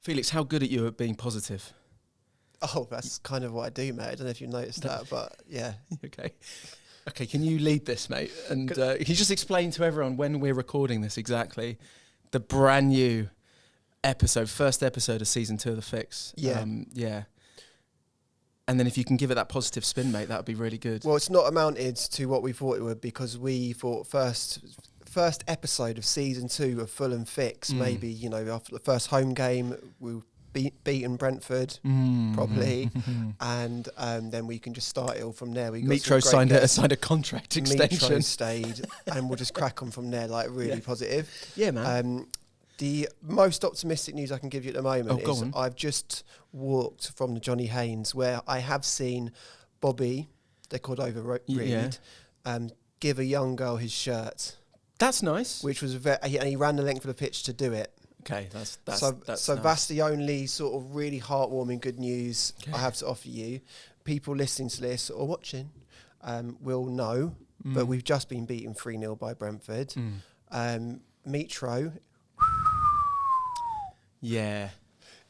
Felix, how good are you at being positive? Oh, that's kind of what I do, mate. I don't know if you noticed that, but yeah. Okay, can you lead this, mate? And can you just explain to everyone when we're recording this exactly? The brand new first episode of season 2 of The Fix. Yeah. And then if you can give it that positive spin, mate, that would be really good. Well, it's not amounted to what we thought it would, because we thought first episode of season 2 of Fulham Fix, maybe, you know, after the first home game, we'll beaten Brentford properly, and then we can just start it all from there. Mitro signed a contract extension. Mitro stayed, and we'll just crack on from there, like really positive. Yeah, man. The most optimistic news I can give you at the moment is on. I've just walked from the Johnny Haynes, where I have seen Bobby, they're called over Reed, give a young girl his shirt. That's nice. Which was and he ran the length of the pitch to do it. Okay, that's so nice. That's the only sort of really heartwarming good news I have to offer you. People listening to this or watching will know, but we've just been beaten 3-0 by Brentford. Mitro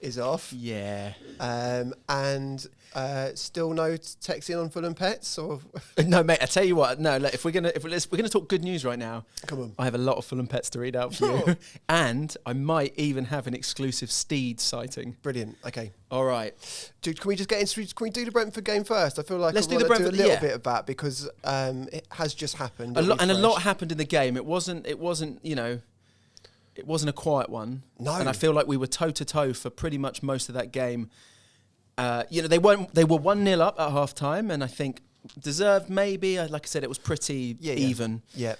is off. Yeah. And still no texting on Fulham Pets, or no, mate. I tell you what. No, like, we're gonna talk good news right now. Come on. I have a lot of Fulham Pets to read out for you, and I might even have an exclusive Steed sighting. Brilliant. Okay. All right. Dude, can we just get into? Can we do the Brentford game first? I feel like Let's I do want the to do a Brentford. little bit of that, because it has just happened. A lot happened in the game. It wasn't. You know. It wasn't a quiet one. No. And I feel like we were toe-to-toe for pretty much most of that game. You know, they were 1-0 up at half-time, and I think deserved maybe. Like I said, it was pretty even. Yeah.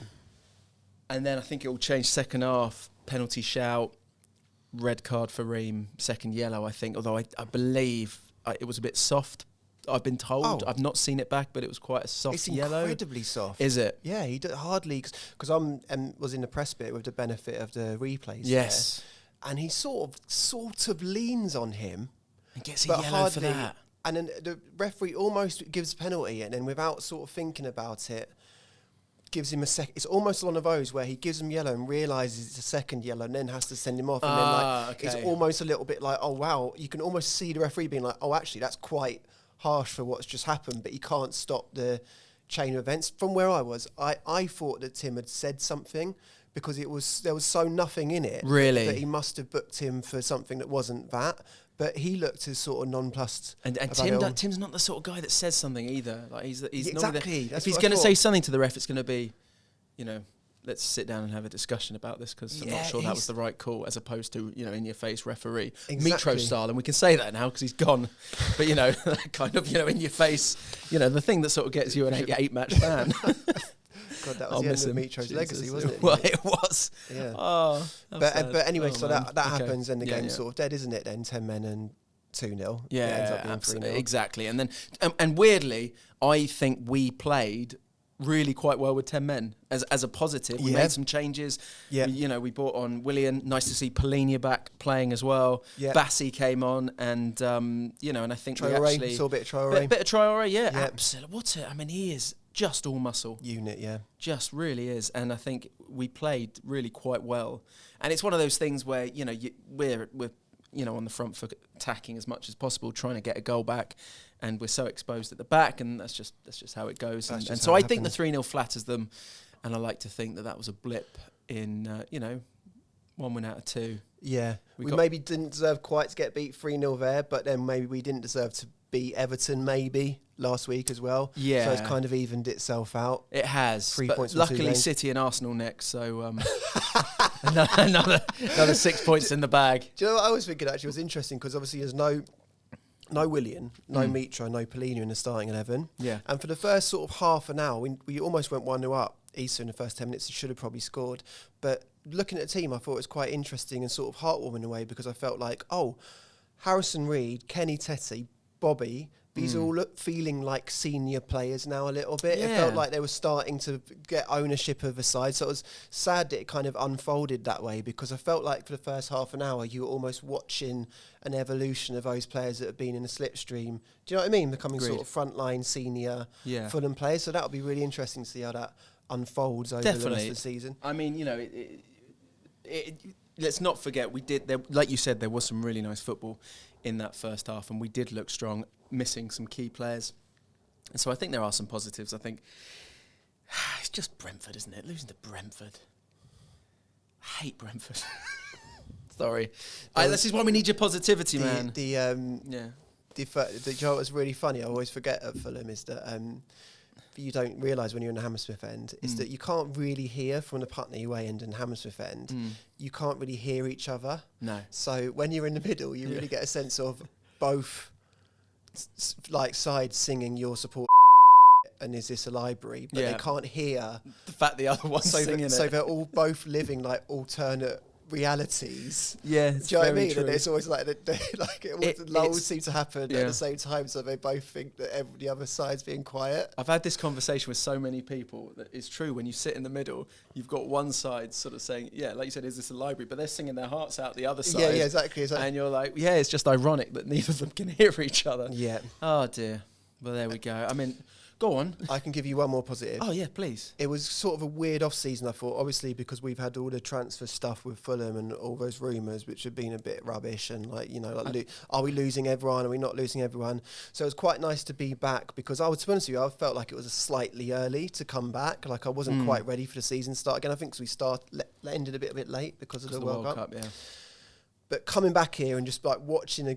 And then I think it all changed second half. Penalty shout, red card for Ream, second yellow, I think. Although I believe it was a bit soft. I've been told. I've not seen it back, but it was quite a soft yellow. It's incredibly soft. Is it? Yeah, he hardly, because I was in the press bit with the benefit of the replays. Yes. There, and he sort of leans on him. And gets a yellow for that. And then the referee almost gives a penalty, and then without sort of thinking about it, gives him a second. It's almost one of those where he gives him yellow and realises it's a second yellow, and then has to send him off. And then it's almost a little bit like, oh wow, you can almost see the referee being like, oh, actually that's quite harsh for what's just happened, but he can't stop the chain of events. From where I was, I thought that Tim had said something, because there was so nothing in it. Really? That he must have booked him for something that wasn't that. But he looked as sort of nonplussed. And Tim's not the sort of guy that says something either. Like he's exactly. If he's going to say something to the ref, it's going to be, you know, let's sit down and have a discussion about this, because I'm not sure that was the right call, as opposed to, you know, in your face referee, Mitro style. And we can say that now because he's gone. But, you know, kind of, you know, in your face, you know, the thing that sort of gets you an 8 match ban. God, that was the end of Mitro's legacy, wasn't it? Well, it was. Yeah. Oh, but anyway, so that happens, and the game's sort of dead, isn't it? Then 10 men and 2-0. Yeah, ends up being absolutely, 3-0. exactly. And then, and weirdly, I think we played really quite well with 10 men as a positive. We made some changes. Yeah. We brought on Willian. Nice to see Polinia back playing as well. Yeah. Bassi came on, and and I think Traoré, we actually saw a bit of Traoré. Bit of Traoré, yeah. Absolutely. I mean, he is just all muscle. Unit, yeah. Just really is. And I think we played really quite well. And it's one of those things where, you know, we're on the front foot attacking as much as possible, trying to get a goal back, and we're so exposed at the back, and that's just how it goes. And so I think the 3-0 flatters them, and I like to think that was a blip in, 1 win out of 2. Yeah. We maybe didn't deserve quite to get beat 3-0 there, but then maybe we didn't deserve to beat Everton maybe last week as well. Yeah. So it's kind of evened itself out. It has. 3 points. Luckily, City and Arsenal next, so another 6 points in the bag. Do you know what I was thinking actually was interesting? Because obviously there's no Willian, no Mitro, no Polinia in the starting 11. Yeah. And for the first sort of half an hour, we almost went 1-0 up. Easter in the first 10 minutes, should have probably scored. But looking at the team, I thought it was quite interesting and sort of heartwarming in a way, because I felt like, Harrison Reed, Kenny Tetty, Bobby, these all look feeling like senior players now a little bit. Yeah. It felt like they were starting to get ownership of a side. So it was sad that it kind of unfolded that way, because I felt like for the first half an hour, you were almost watching an evolution of those players that have been in the slipstream. Do you know what I mean? Becoming sort of frontline senior Fulham players. So that would be really interesting to see how that unfolds over the rest of the season. I mean, let's not forget, like you said, there was some really nice football in that first half, and we did look strong, missing some key players. And so I think there are some positives. I think it's just Brentford, isn't it? Losing to Brentford. I hate Brentford. Sorry. This is why we need your positivity, man. You know what's really funny, I always forget at Fulham, is that you don't realise when you're in the Hammersmith end, is that you can't really hear from the Putney away end and Hammersmith end. You can't really hear each other. No. So when you're in the middle, you really get a sense of both like sides singing your support and is this a library, but they can't hear the fact the other one's singing it. So they're all both living like alternate realities. Yeah, do you know what I mean? True. And it's always like lulls seem to happen at the same time, so they both think that the other side's being quiet. I've had this conversation with so many people that it's true. When you sit in the middle, you've got one side sort of saying, like you said, is this a library? But they're singing their hearts out the other side. Yeah, exactly. And you're like, it's just ironic that neither of them can hear each other. Yeah. Oh dear. Well, there we go. I mean, go on. I can give you one more positive. Oh, yeah, please. It was sort of a weird off-season, I thought, obviously, because we've had all the transfer stuff with Fulham and all those rumours, which have been a bit rubbish. And, are we losing everyone? Are we not losing everyone? So it was quite nice to be back because, to be honest with you, I felt like it was slightly early to come back. Like, I wasn't quite ready for the season to start again. I think we ended a bit late because of the World Cup. Yeah. But coming back here and just, watching a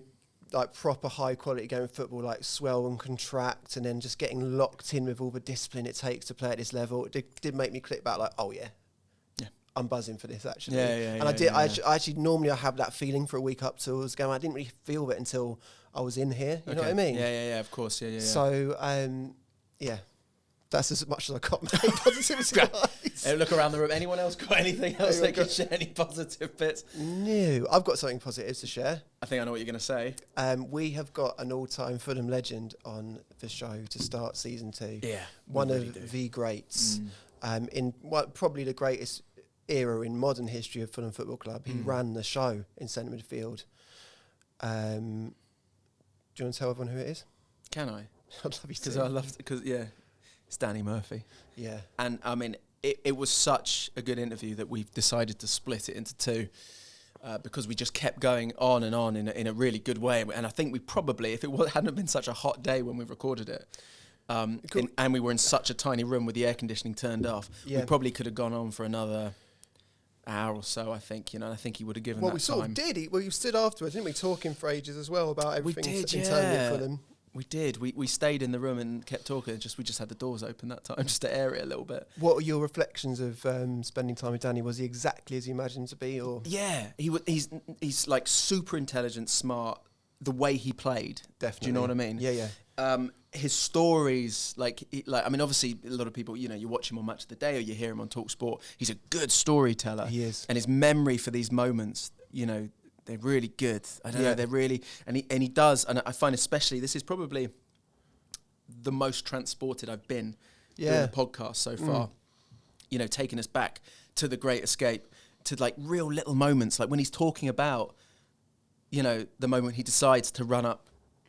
proper high quality game of football, swell and contract, and then just getting locked in with all the discipline it takes to play at this level, it did make me click back I'm buzzing for this actually. I actually normally I have that feeling for a week up till I was going. I didn't really feel it until I was in here. You know what I mean? Yeah, of course. Yeah. So that's as much as I got. Positivity. Look around the room. Anyone else got anything else they could share? Any positive bits? No, I've got something positive to share. I think I know what you're going to say. We have got an all-time Fulham legend on the show to start season 2. Yeah, one of the greats. In probably the greatest era in modern history of Fulham Football Club. He ran the show in centre midfield. Do you want to tell everyone who it is? Can I? I'd love you to. Because I loved because it's Danny Murphy. Yeah. And I mean, it was such a good interview that we've decided to split it into 2 because we just kept going on and on in a really good way. And I think we probably, if it hadn't been such a hot day when we recorded it, and we were in such a tiny room with the air conditioning turned off, we probably could have gone on for another hour or so, I think. I think he would have given that time. Well, we sort of did. We stood afterwards, didn't we, talking for ages as well about everything internally at Fulham. We did. We stayed in the room and kept talking. We just had the doors open that time, just to air it a little bit. What are your reflections of spending time with Danny? Was he exactly as you imagined him to be, or? Yeah, he's like super intelligent, smart. The way he played, definitely. Do you know what I mean? Yeah. His stories, obviously a lot of people, you watch him on Match of the Day or you hear him on TalkSport. He's a good storyteller. He is, and his memory for these moments, they're really good. I don't know, they're really, and he does, and I find especially, this is probably the most transported I've been doing the podcast so far. Taking us back to the Great Escape, to real little moments, like when he's talking about, the moment he decides to run up,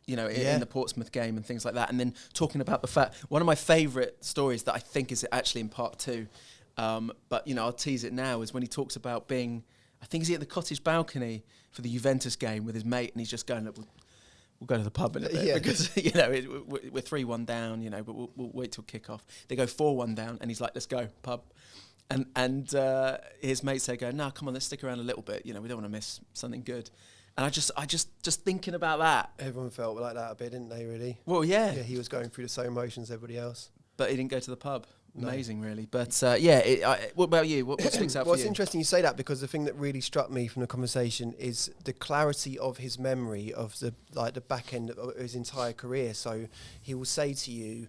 in the Portsmouth game and things like that, and then talking about the fact, one of my favourite stories that I think is actually in part 2, but I'll tease it now, is when he talks about being, I think he's at the cottage balcony for the Juventus game with his mate, and he's just going, look, we'll go to the pub in a bit because we're 3-1 down, but we'll wait till kick-off. They go 4-1 down, and he's like, let's go pub, and his mates say, no, come on, let's stick around a little bit. We don't want to miss something good. And I just thinking about that. Everyone felt like that a bit, didn't they? Really? Well, yeah. Yeah, he was going through the same emotions as everybody else, but he didn't go to the pub. Amazing, really. But what about you? What sticks out for you? Well, it's interesting you say that, because the thing that really struck me from the conversation is the clarity of his memory of the back end of his entire career. So he will say to you,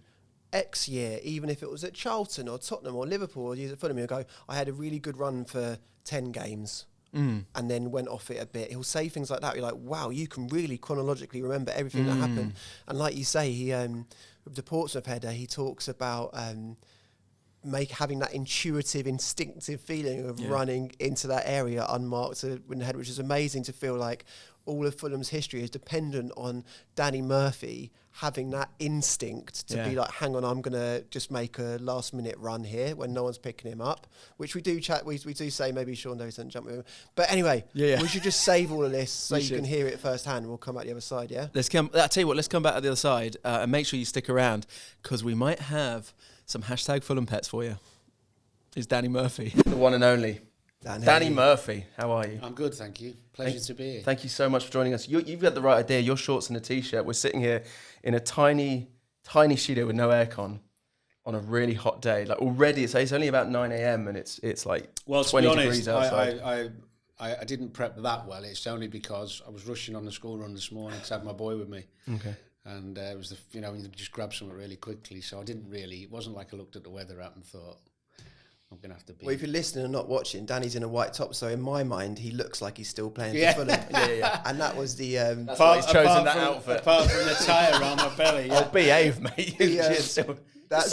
X year, even if it was at Charlton or Tottenham or Liverpool or at Fulham, he'll go, I had a really good run for 10 games. And then went off it a bit. He'll say things like that. You're like, wow, you can really chronologically remember everything that happened. And like you say, he with the Portsmouth header, he talks about having that intuitive, instinctive feeling of running into that area unmarked to win the header, which is amazing to feel like all of Fulham's history is dependent on Danny Murphy having that instinct to be like, hang on, I'm going to just make a last minute run here when no one's picking him up, which we do we do say maybe Sean Davis doesn't jump with him. But anyway, we should just save all of this so you can hear it firsthand, and we'll come out the other side, I'll tell you what, let's come back to the other side and make sure you stick around, because we might have some hashtag Fulham pets for you. It's Danny Murphy, the one and only. Danny Murphy, how are you? I'm good, thank you. Pleasure to be here. Thank you so much for joining us. You've got the right idea. Your shorts and a t-shirt. We're sitting here in a tiny, tiny studio with no aircon on a really hot day. Like already, it's only about 9 a.m. and it's like 20 degrees outside. I didn't prep that well. It's only because I was rushing on the school run this morning because I had my boy with me. Okay. And it was you just grab something really quickly. So I didn't really. It wasn't like I looked at the weather app and thought, I'm going to have to be... Well, if you're listening and not watching, Danny's in a white top, so in my mind, he looks like he's still playing for Fulham. And that was the... That's why he's chosen that outfit. Apart from the tyre around my belly. Oh, behave, mate. You still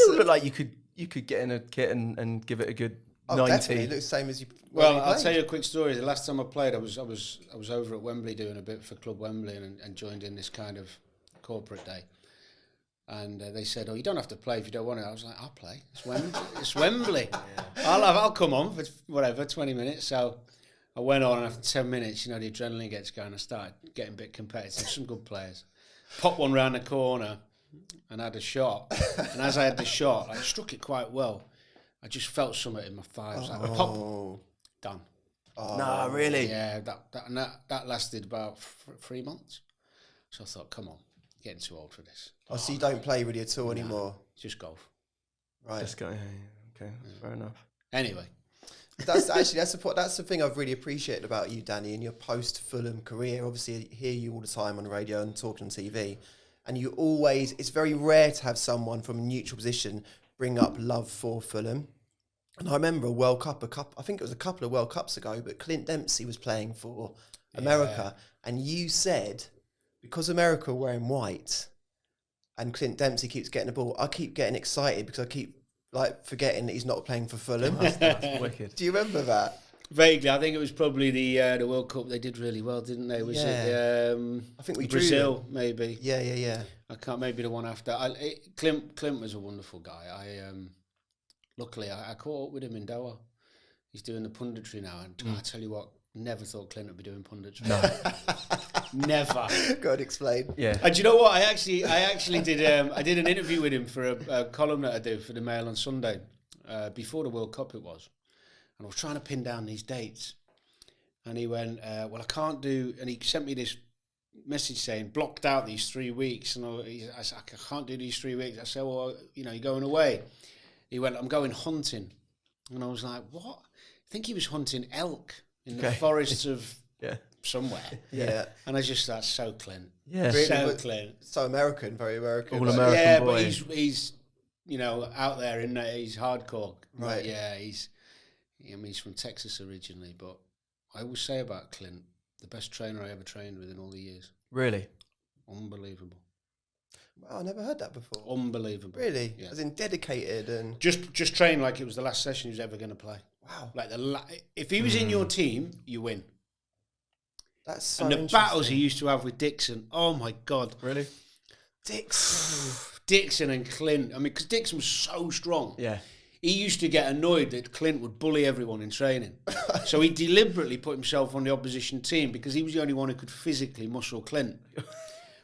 look like you could get in a kit and give it a good 90. Definitely. It looks the same as you... Well, I'll tell you a quick story. The last time I played, I was over at Wembley doing a bit for Club Wembley and joined in this kind of corporate day. And they said, "Oh, you don't have to play if you don't want to." I was like, "I'll play. It's Wembley. It's Wembley. I'll come on for whatever 20 minutes." So I went on, and after 10 minutes, the adrenaline gets going. I started getting a bit competitive. Some good players. Popped one round the corner, and had a shot. And as I had the shot, I struck it quite well. I just felt something in my thigh. I was like, "Pop, done." Oh. Nah, really? Yeah, that lasted about 3 months. So I thought, come on. Getting too old for this. Oh, so you don't play really at all anymore? Just golf. Right. Just go. Okay, that's fair enough. Anyway, that's the thing I've really appreciated about you, Danny, in your post-Fulham career. Obviously, I hear you all the time on the radio and talking on TV, and you always. It's very rare to have someone from a neutral position bring up love for Fulham. And I remember a World Cup, I think it was a couple of World Cups ago, but Clint Dempsey was playing for America, and you said, because America are wearing white and Clint Dempsey keeps getting the ball, I keep getting excited because I keep forgetting that he's not playing for Fulham. That's wicked. Do you remember that? Vaguely, I think it was probably the World Cup. They did really well, didn't they? Was it? I think we Brazil, drew maybe. Yeah. I can't. Maybe the one after. Clint was a wonderful guy. Luckily I caught up with him in Doha. He's doing the punditry now, and I tell you what, never thought Clint would be doing punditry. No. Never. Go and explain. Yeah. And do you know what? I actually did. I did an interview with him for a column that I do for the Mail on Sunday before the World Cup. It was, and I was trying to pin down these dates, and he went, "Well, I can't do." And he sent me this message saying, "Blocked out these 3 weeks," and I said, "I can't do these 3 weeks." I said, "Well, you're going away." He went, "I'm going hunting," and I was like, "What?" I think he was hunting elk in the forests of. Somewhere. Yeah. And I just thought, so Clint. Yeah. Really, so Clint. So American, very American. All American boy. But he's out there in he's hardcore. Right. Yeah, he's from Texas originally, but I always say about Clint, the best trainer I ever trained with in all the years. Really? Unbelievable. Wow, I never heard that before. Unbelievable. Really? Yeah. As in dedicated and... Just train like it was the last session he was ever going to play. Wow. Like if he was in your team, you win. That's so and the battles he used to have with Dixon, oh my God. Really? Dixon and Clint. I mean, because Dixon was so strong. Yeah. He used to get annoyed that Clint would bully everyone in training. So he deliberately put himself on the opposition team because he was the only one who could physically muscle Clint.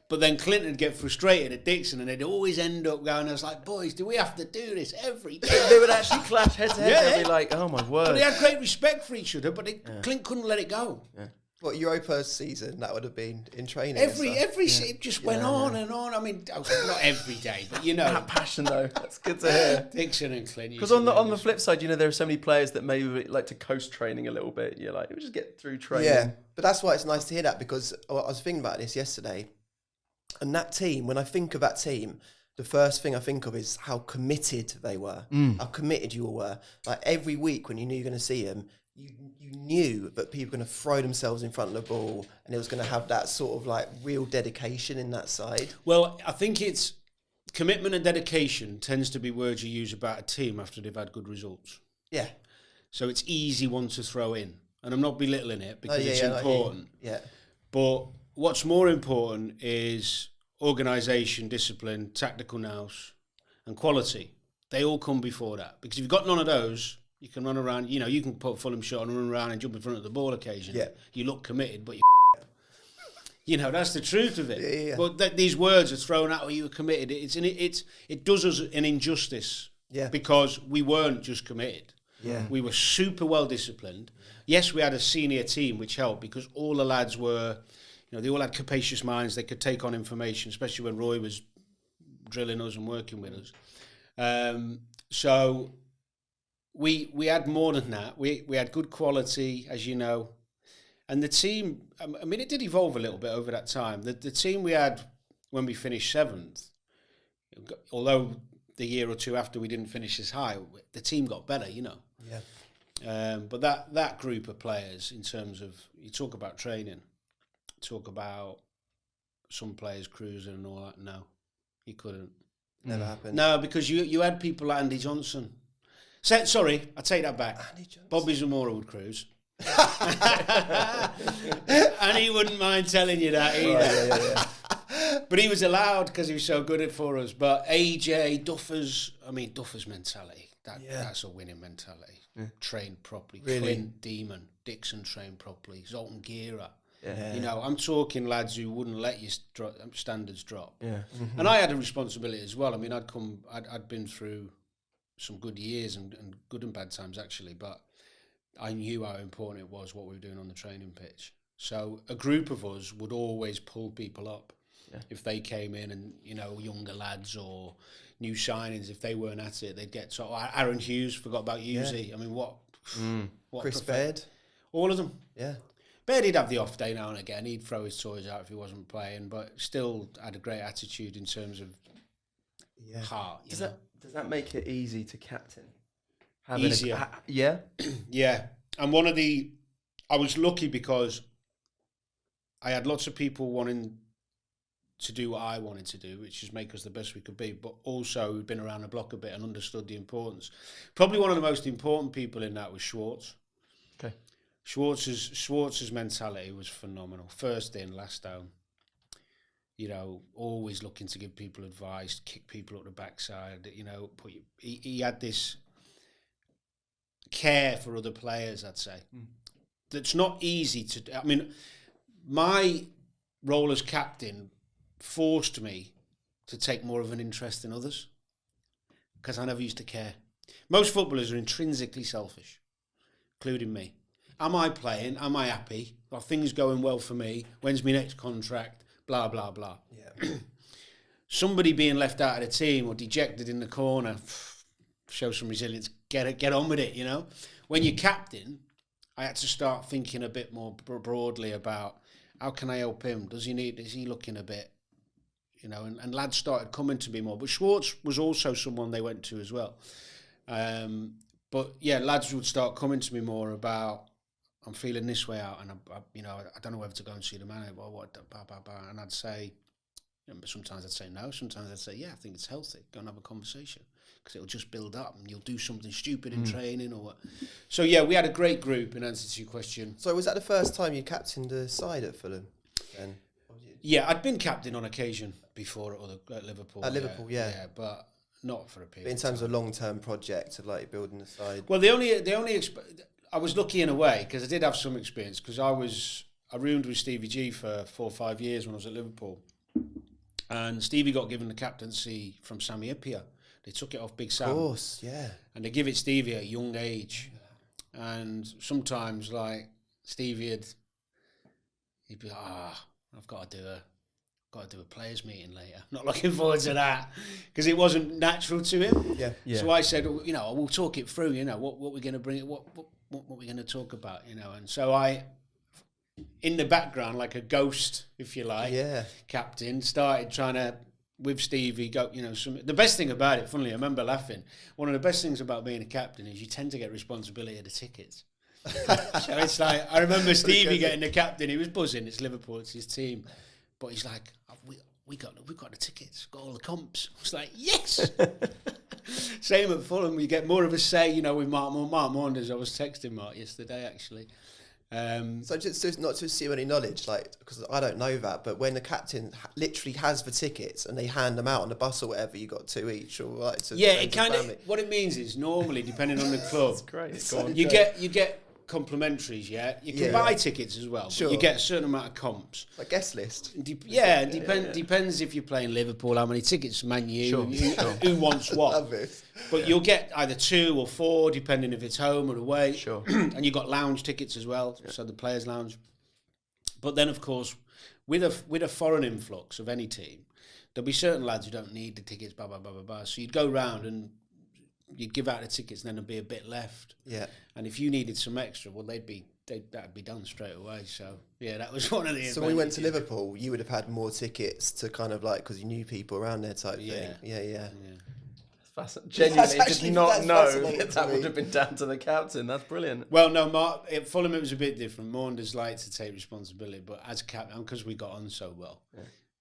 But then Clint would get frustrated at Dixon and they'd always end up going, I was like, boys, do we have to do this every day? They would actually clash head to head. They'd be like, oh my word. But they had great respect for each other, but Clint couldn't let it go. Yeah. What, Europa season, that would have been in training? It just went on and on. I mean, not every day, but That passion, though. That's good to hear. Dixon and Clint. Because on the flip side, there are so many players that maybe like to coast training a little bit. You're like, we just get through training. Yeah, but that's why it's nice to hear that, because I was thinking about this yesterday. And that team, when I think of that team, the first thing I think of is how committed they were, how committed you all were. Like every week when you knew you were going to see them, you knew that people were going to throw themselves in front of the ball and it was going to have that sort of like real dedication in that side. Well, I think it's commitment and dedication tends to be words you use about a team after they've had good results. Yeah. So it's easy one to throw in. And I'm not belittling it because it's important. Yeah. But what's more important is organisation, discipline, tactical nous, and quality. They all come before that. Because if you've got none of those, you can run around, you can put a Fulham shirt on and run around and jump in front of the ball occasionally. Yeah. You look committed, but that's the truth of it. Yeah. But these words are thrown out, you were committed. It does us an injustice. Yeah. Because we weren't just committed. Yeah. We were super well disciplined. Yes, we had a senior team, which helped because all the lads were, they all had capacious minds. They could take on information, especially when Roy was drilling us and working with us. So we had more than that. We had good quality, as you know. And the team, it did evolve a little bit over that time. The team we had when we finished 7th, although the year or two after we didn't finish as high, the team got better, Yeah. But that group of players, in terms of, you talk about training, talk about some players cruising and all that, no, you couldn't. Never happened. No, because you had people like Andy Johnson. Sorry, I take that back. Andy Johnson. Bobby Zamora would cruise. And he wouldn't mind telling you that either. Yeah. But he was allowed because he was so good at for us. But AJ, Duffers mentality. That's a winning mentality. Yeah. Trained properly. Really? Clint, Demon, Dixon trained properly. Zoltan Gira. Yeah. I'm talking lads who wouldn't let your standards drop. Yeah. Mm-hmm. And I had a responsibility as well. I'd been through some good years and good and bad times actually, but I knew how important it was what we were doing on the training pitch. So a group of us would always pull people up. Yeah. If they came in and, younger lads or new signings, if they weren't at it, they'd get... So Aaron Hughes, forgot about Hughesy. Yeah. What Chris Baird. All of them. Yeah. Baird, he'd have the off day now and again. He'd throw his toys out if he wasn't playing, but still had a great attitude in terms of heart. Does that make it easy to captain? Easier. Yeah? Yeah. And I was lucky because I had lots of people wanting to do what I wanted to do, which is make us the best we could be, but also we've been around the block a bit and understood the importance. Probably one of the most important people in that was Schwartz. Okay. Schwartz's mentality was phenomenal. First in, last down. Always looking to give people advice, kick people up the backside. He had this care for other players, I'd say. That's not easy to do. My role as captain forced me to take more of an interest in others because I never used to care. Most footballers are intrinsically selfish, including me. Am I playing? Am I happy? Are things going well for me? When's my next contract? Blah, blah, blah. Yeah. Somebody being left out of the team or dejected in the corner, show some resilience, get on with it, When you're captain, I had to start thinking a bit more broadly about how can I help him? Is he looking a bit, and lads started coming to me more. But Schwartz was also someone they went to as well. But yeah, lads would start coming to me more about, I'm feeling this way out, and I don't know whether to go and see the manager or what, and I'd say, sometimes I'd say no, sometimes I'd say, yeah, I think it's healthy, go and have a conversation, because it'll just build up, and you'll do something stupid in training or what. So yeah, we had a great group, in answer to your question. So was that the first time you captained the side at Fulham then? Yeah, I'd been captain on occasion before at Liverpool. At Liverpool, yeah. Yeah, but not for a period. But in terms of long-term project of building the side. Well, I was lucky in a way because I did have some experience because I roomed with Stevie G for 4 or 5 years when I was at Liverpool, and Stevie got given the captaincy from Sammy Ipia. They took it off Big Sam. Of course, yeah. And they give it Stevie at a young age, and sometimes Stevie he'd be like, I've got to do a players meeting later. Not looking forward to that because it wasn't natural to him. Yeah. So I said, we'll talk it through. What we're going to bring, what we're going to talk about. And so I, in the background, like a ghost, if you like, captain, started trying to with Stevie go. The best thing about it, funnily, I remember laughing. One of the best things about being a captain is you tend to get responsibility of the tickets. So it's I remember Stevie getting the captain. He was buzzing. It's Liverpool. It's his team. But he's like, we've got the tickets, got all the comps. I was like, yes. Same at Fulham, we get more of a say, with Mark Maunders. I was texting Mark yesterday, actually. So just not to assume any knowledge, because I don't know that, but when the captain literally has the tickets and they hand them out on the bus or whatever, you got 2 each, or to it kind of, what it means is normally, depending on the club, that's you great. get complimentaries, you can buy tickets as well, sure. But you get a certain amount of comps. A guest list. Depends if you're playing Liverpool, how many tickets, Man U, who wants what. Love it. But you'll get either 2 or 4, depending if it's home or away. Sure. And you've got lounge tickets as well, so the players' lounge. But then, of course, with a foreign influx of any team, there'll be certain lads who don't need the tickets, blah, blah, blah, blah, blah. So you'd go round and you'd give out the tickets and then there'd be a bit left. Yeah. And if you needed some extra, well, that'd be done straight away. So, that was one of the So when we went to Liverpool, you would have had more tickets to kind of because you knew people around there type thing. Yeah. Genuinely, did not know that would have been down to the captain. That's brilliant. Well, no, Mark, at Fulham it was a bit different. Maunders liked to take responsibility, but as captain, because we got on so well,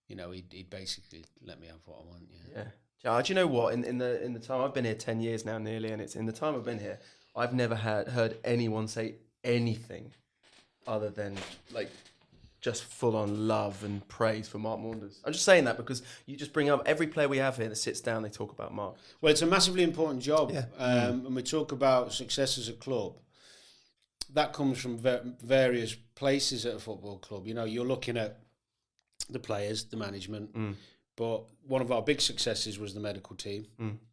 he'd basically let me have what I want. Yeah. Do you know what? In the time I've been here, 10 years now nearly, and it's in the time I've been here, I've never heard anyone say anything other than just full on love and praise for Mark Maunders. I'm just saying that because you just bring up every player we have here that sits down, they talk about Mark. Well, it's a massively important job. Yeah. And we talk about success as a club. That comes from various places at a football club. You're looking at the players, the management, but one of our big successes was the medical team.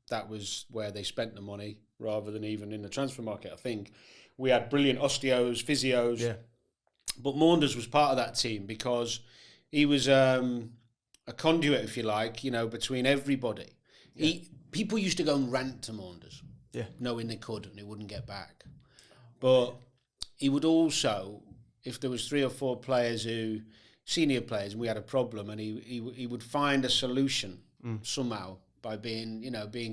That was where they spent the money rather than even in the transfer market. I think we had brilliant osteos, physios. Yeah. But Maunders was part of that team because he was a conduit, if you like, between everybody. Yeah. People used to go and rant to Maunders, knowing they could and they wouldn't get back. But he would also, if there was 3 or 4 players senior players, and we had a problem, and he would find a solution somehow by being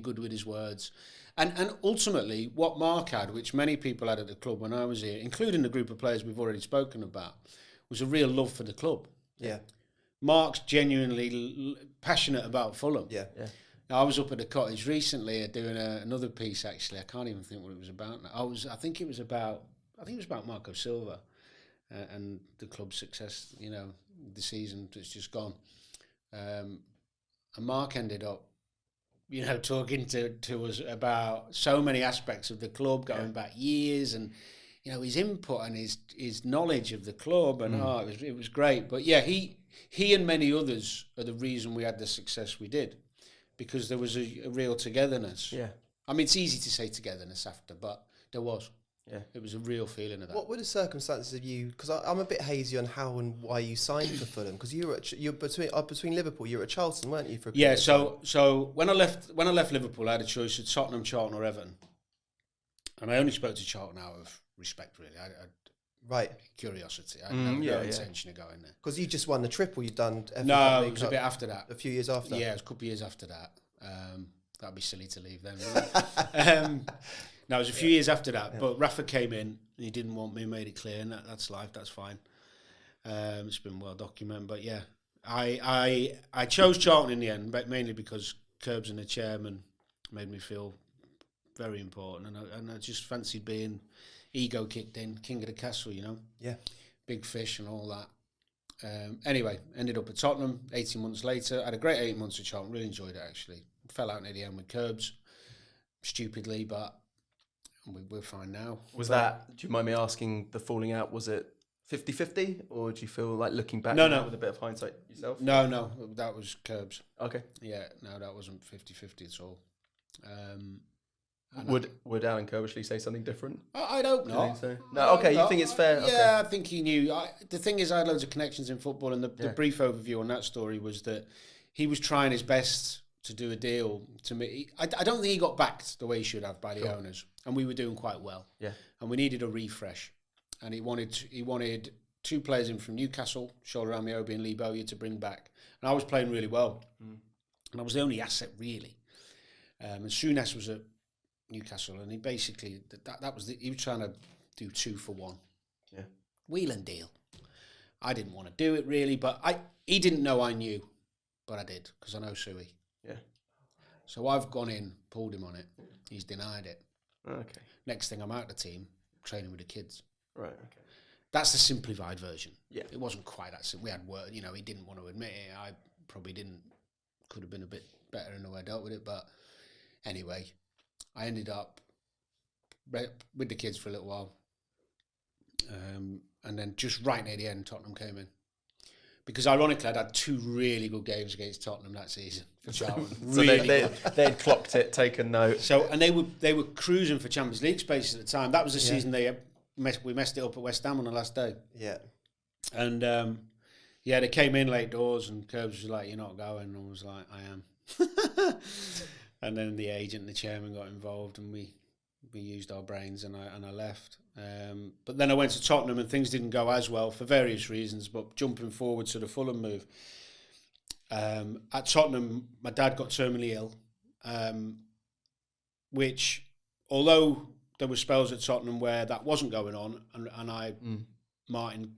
good with his words. And ultimately, what Mark had, which many people had at the club when I was here, including the group of players we've already spoken about, was a real love for the club. Yeah. Mark's genuinely passionate about Fulham. Yeah. Now, I was up at the cottage recently doing another piece, actually. I can't even think what it was about now. I think it was about Marco Silva and the club's success, the season that's just gone. And Mark ended up talking to us about so many aspects of the club going back years, and his input and his knowledge of the club, and it was great. But he and many others are the reason we had the success we did, because there was a real togetherness. Yeah, I mean, it's easy to say togetherness after, but there was. Yeah, it was a real feeling of that. What were the circumstances of you? Because I'm a bit hazy on how and why you signed for Fulham. Because you're between Liverpool. You were at Charlton, weren't you? For a period so when I left Liverpool, I had a choice of Tottenham, Charlton, or Everton, and I only spoke to Charlton out of respect, really. Right. Curiosity. I had no intention of going there. Because you just won the triple. You'd done. No, it was a bit after that. A few years after. Yeah, it was a couple of years after that. That'd be silly to leave then. Wouldn't it? No, it was a few years after that, but Rafa came in and he didn't want me, made it clear, and that's life, that's fine. It's been well documented, but yeah. I chose Charlton in the end, but mainly because Curbs and the chairman made me feel very important, and I just fancied being ego kicked in, king of the castle, Yeah. Big fish and all that. Anyway, ended up at Tottenham 18 months later. I had a great 8 months at Charlton, really enjoyed it actually. Fell out near the end with Curbs, stupidly, but we're fine now. Was that, do you mind me asking, the falling out, was it 50-50? Or do you feel like looking back no. with a bit of hindsight yourself? No, that was Curbs. Okay. Yeah, no, that wasn't 50-50 at all. Would Alan Kirbishley say something different? I don't know. No, okay, you think it's fair? Yeah, I think he knew. The thing is, I had loads of connections in football, and the brief overview on that story was that he was trying his best to do a deal to me. I don't think he got backed the way he should have by the owners, and we were doing quite well. Yeah, and we needed a refresh, and he wanted 2 players in from Newcastle, Shola Amiobi and Lee Bowyer, to bring back, and I was playing really well, and I was the only asset really. And Souness was at Newcastle, and he basically he was trying to do 2 for 1. Yeah, wheel and deal. I didn't want to do it really, but he didn't know I knew. but I did because I know Suey. Yeah. So I've gone in, pulled him on it. He's denied it. Okay. Next thing, I'm out of the team, training with the kids. Right. Okay. That's the simplified version. Yeah. It wasn't quite that simple. We had work, he didn't want to admit it. I probably didn't, could have been a bit better in the way I dealt with it. But anyway, I ended up with the kids for a little while. And then just right near the end, Tottenham came in. Because ironically, I'd had 2 really good games against Tottenham that season for Charlton. So they'd clocked it, taken note. So, and they were cruising for Champions League spaces at the time. That was the season we messed it up at West Ham on the last day. Yeah. And they came in late doors, and Curbs was like, "You're not going," and I was like, "I am." And then the agent and the chairman got involved, and we used our brains, and I left. But then I went to Tottenham, and things didn't go as well for various reasons. But jumping forward to the Fulham move, at Tottenham, my dad got terminally ill, which, although there were spells at Tottenham where that wasn't going on, and I, Martin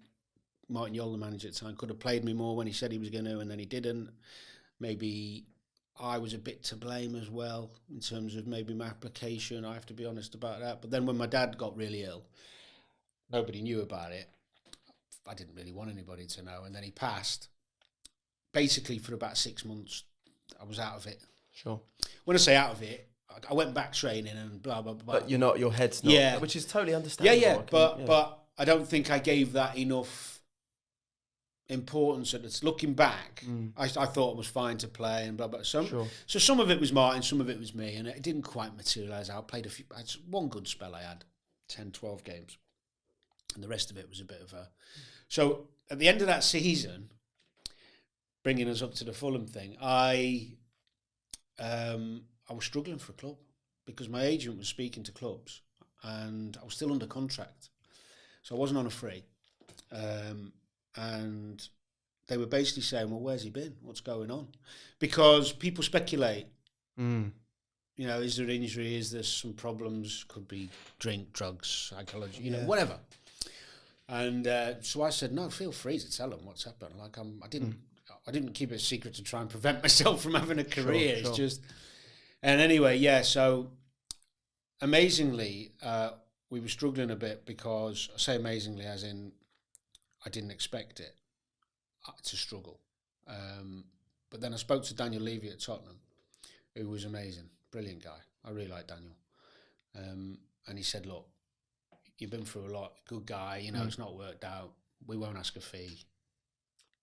Yole, the manager at the time, could have played me more when he said he was going to, and then he didn't. Maybe I was a bit to blame as well in terms of maybe my application. I have to be honest about that. But then when my dad got really ill, nobody knew about it. I didn't really want anybody to know. And then he passed. Basically, for about 6 months, I was out of it. Sure. When I say out of it, I went back training and blah, blah, blah. But your head's not. Yeah. Which is totally understandable. Yeah. But I don't think I gave that enough importance. And it's looking back, I thought it was fine to play and blah, blah. So some of it was Martin, some of it was me, and it didn't quite materialise. I played one good spell I had, 10, 12 games. And the rest of it was a bit of a... So at the end of that season, bringing us up to the Fulham thing, I was struggling for a club because my agent was speaking to clubs and I was still under contract. So I wasn't on a free. And they were basically saying, well, where's he been? What's going on? Because people speculate. Is there injury? Is there some problems? Could be drink, drugs, psychology, whatever. And so I said, no, feel free to tell them what's happened. Like I didn't keep it a secret to try and prevent myself from having a career. It's just, and anyway, so amazingly, we were struggling a bit because, I say amazingly as in, I didn't expect it to struggle. But then I spoke to Daniel Levy at Tottenham, who was amazing, brilliant guy. I really like Daniel. And he said, look, you've been through a lot, good guy, it's not worked out. We won't ask a fee.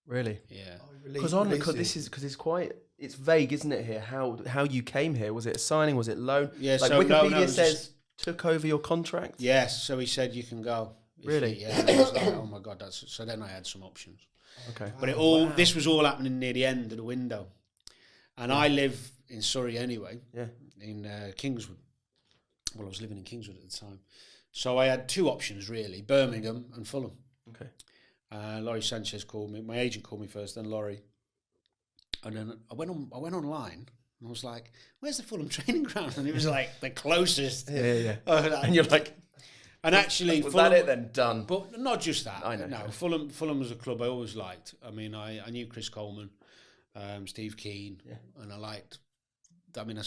Really? Yeah. Because it's vague, isn't it? Here, how you came here? Was it a signing? Was it loan? Yeah. Like so Wikipedia says, took over your contract. Yes. So he said you can go. Really? Yeah. And I was like, oh my God, so then I had some options. Okay. But this was all happening near the end of the window, and I live in Surrey anyway. Yeah. In Kingswood. Well, I was living in Kingswood at the time, so I had 2 options really: Birmingham and Fulham. Okay. Lawrie Sanchez called me. My agent called me first, then Lawrie. And then I went online and I was like, "Where's the Fulham training ground?" And it was like the closest. Yeah. And you're like, and actually, was Fulham, that it then? Done. But not just that. I know. No, Fulham was a club I always liked. I mean, I knew Chris Coleman, Steve Keane, and I liked. I mean, I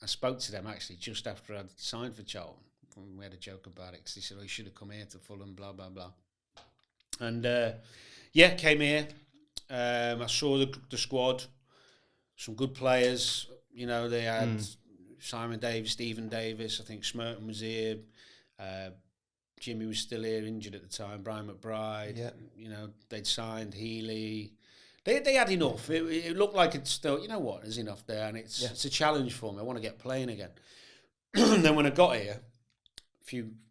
spoke to them actually just after I'd signed for Charlton. We had a joke about it because they said, "Oh, you should have come here to Fulham." Blah blah blah. And came here. I saw the squad, some good players. They had Simon Davis, Stephen Davis. I think Smerton was here. Jimmy was still here, injured at the time. Brian McBride. Yeah. They'd signed Healy. They had enough. It looked like it's still. There's enough there, and it's a challenge for me. I want to get playing again. And then when I got here,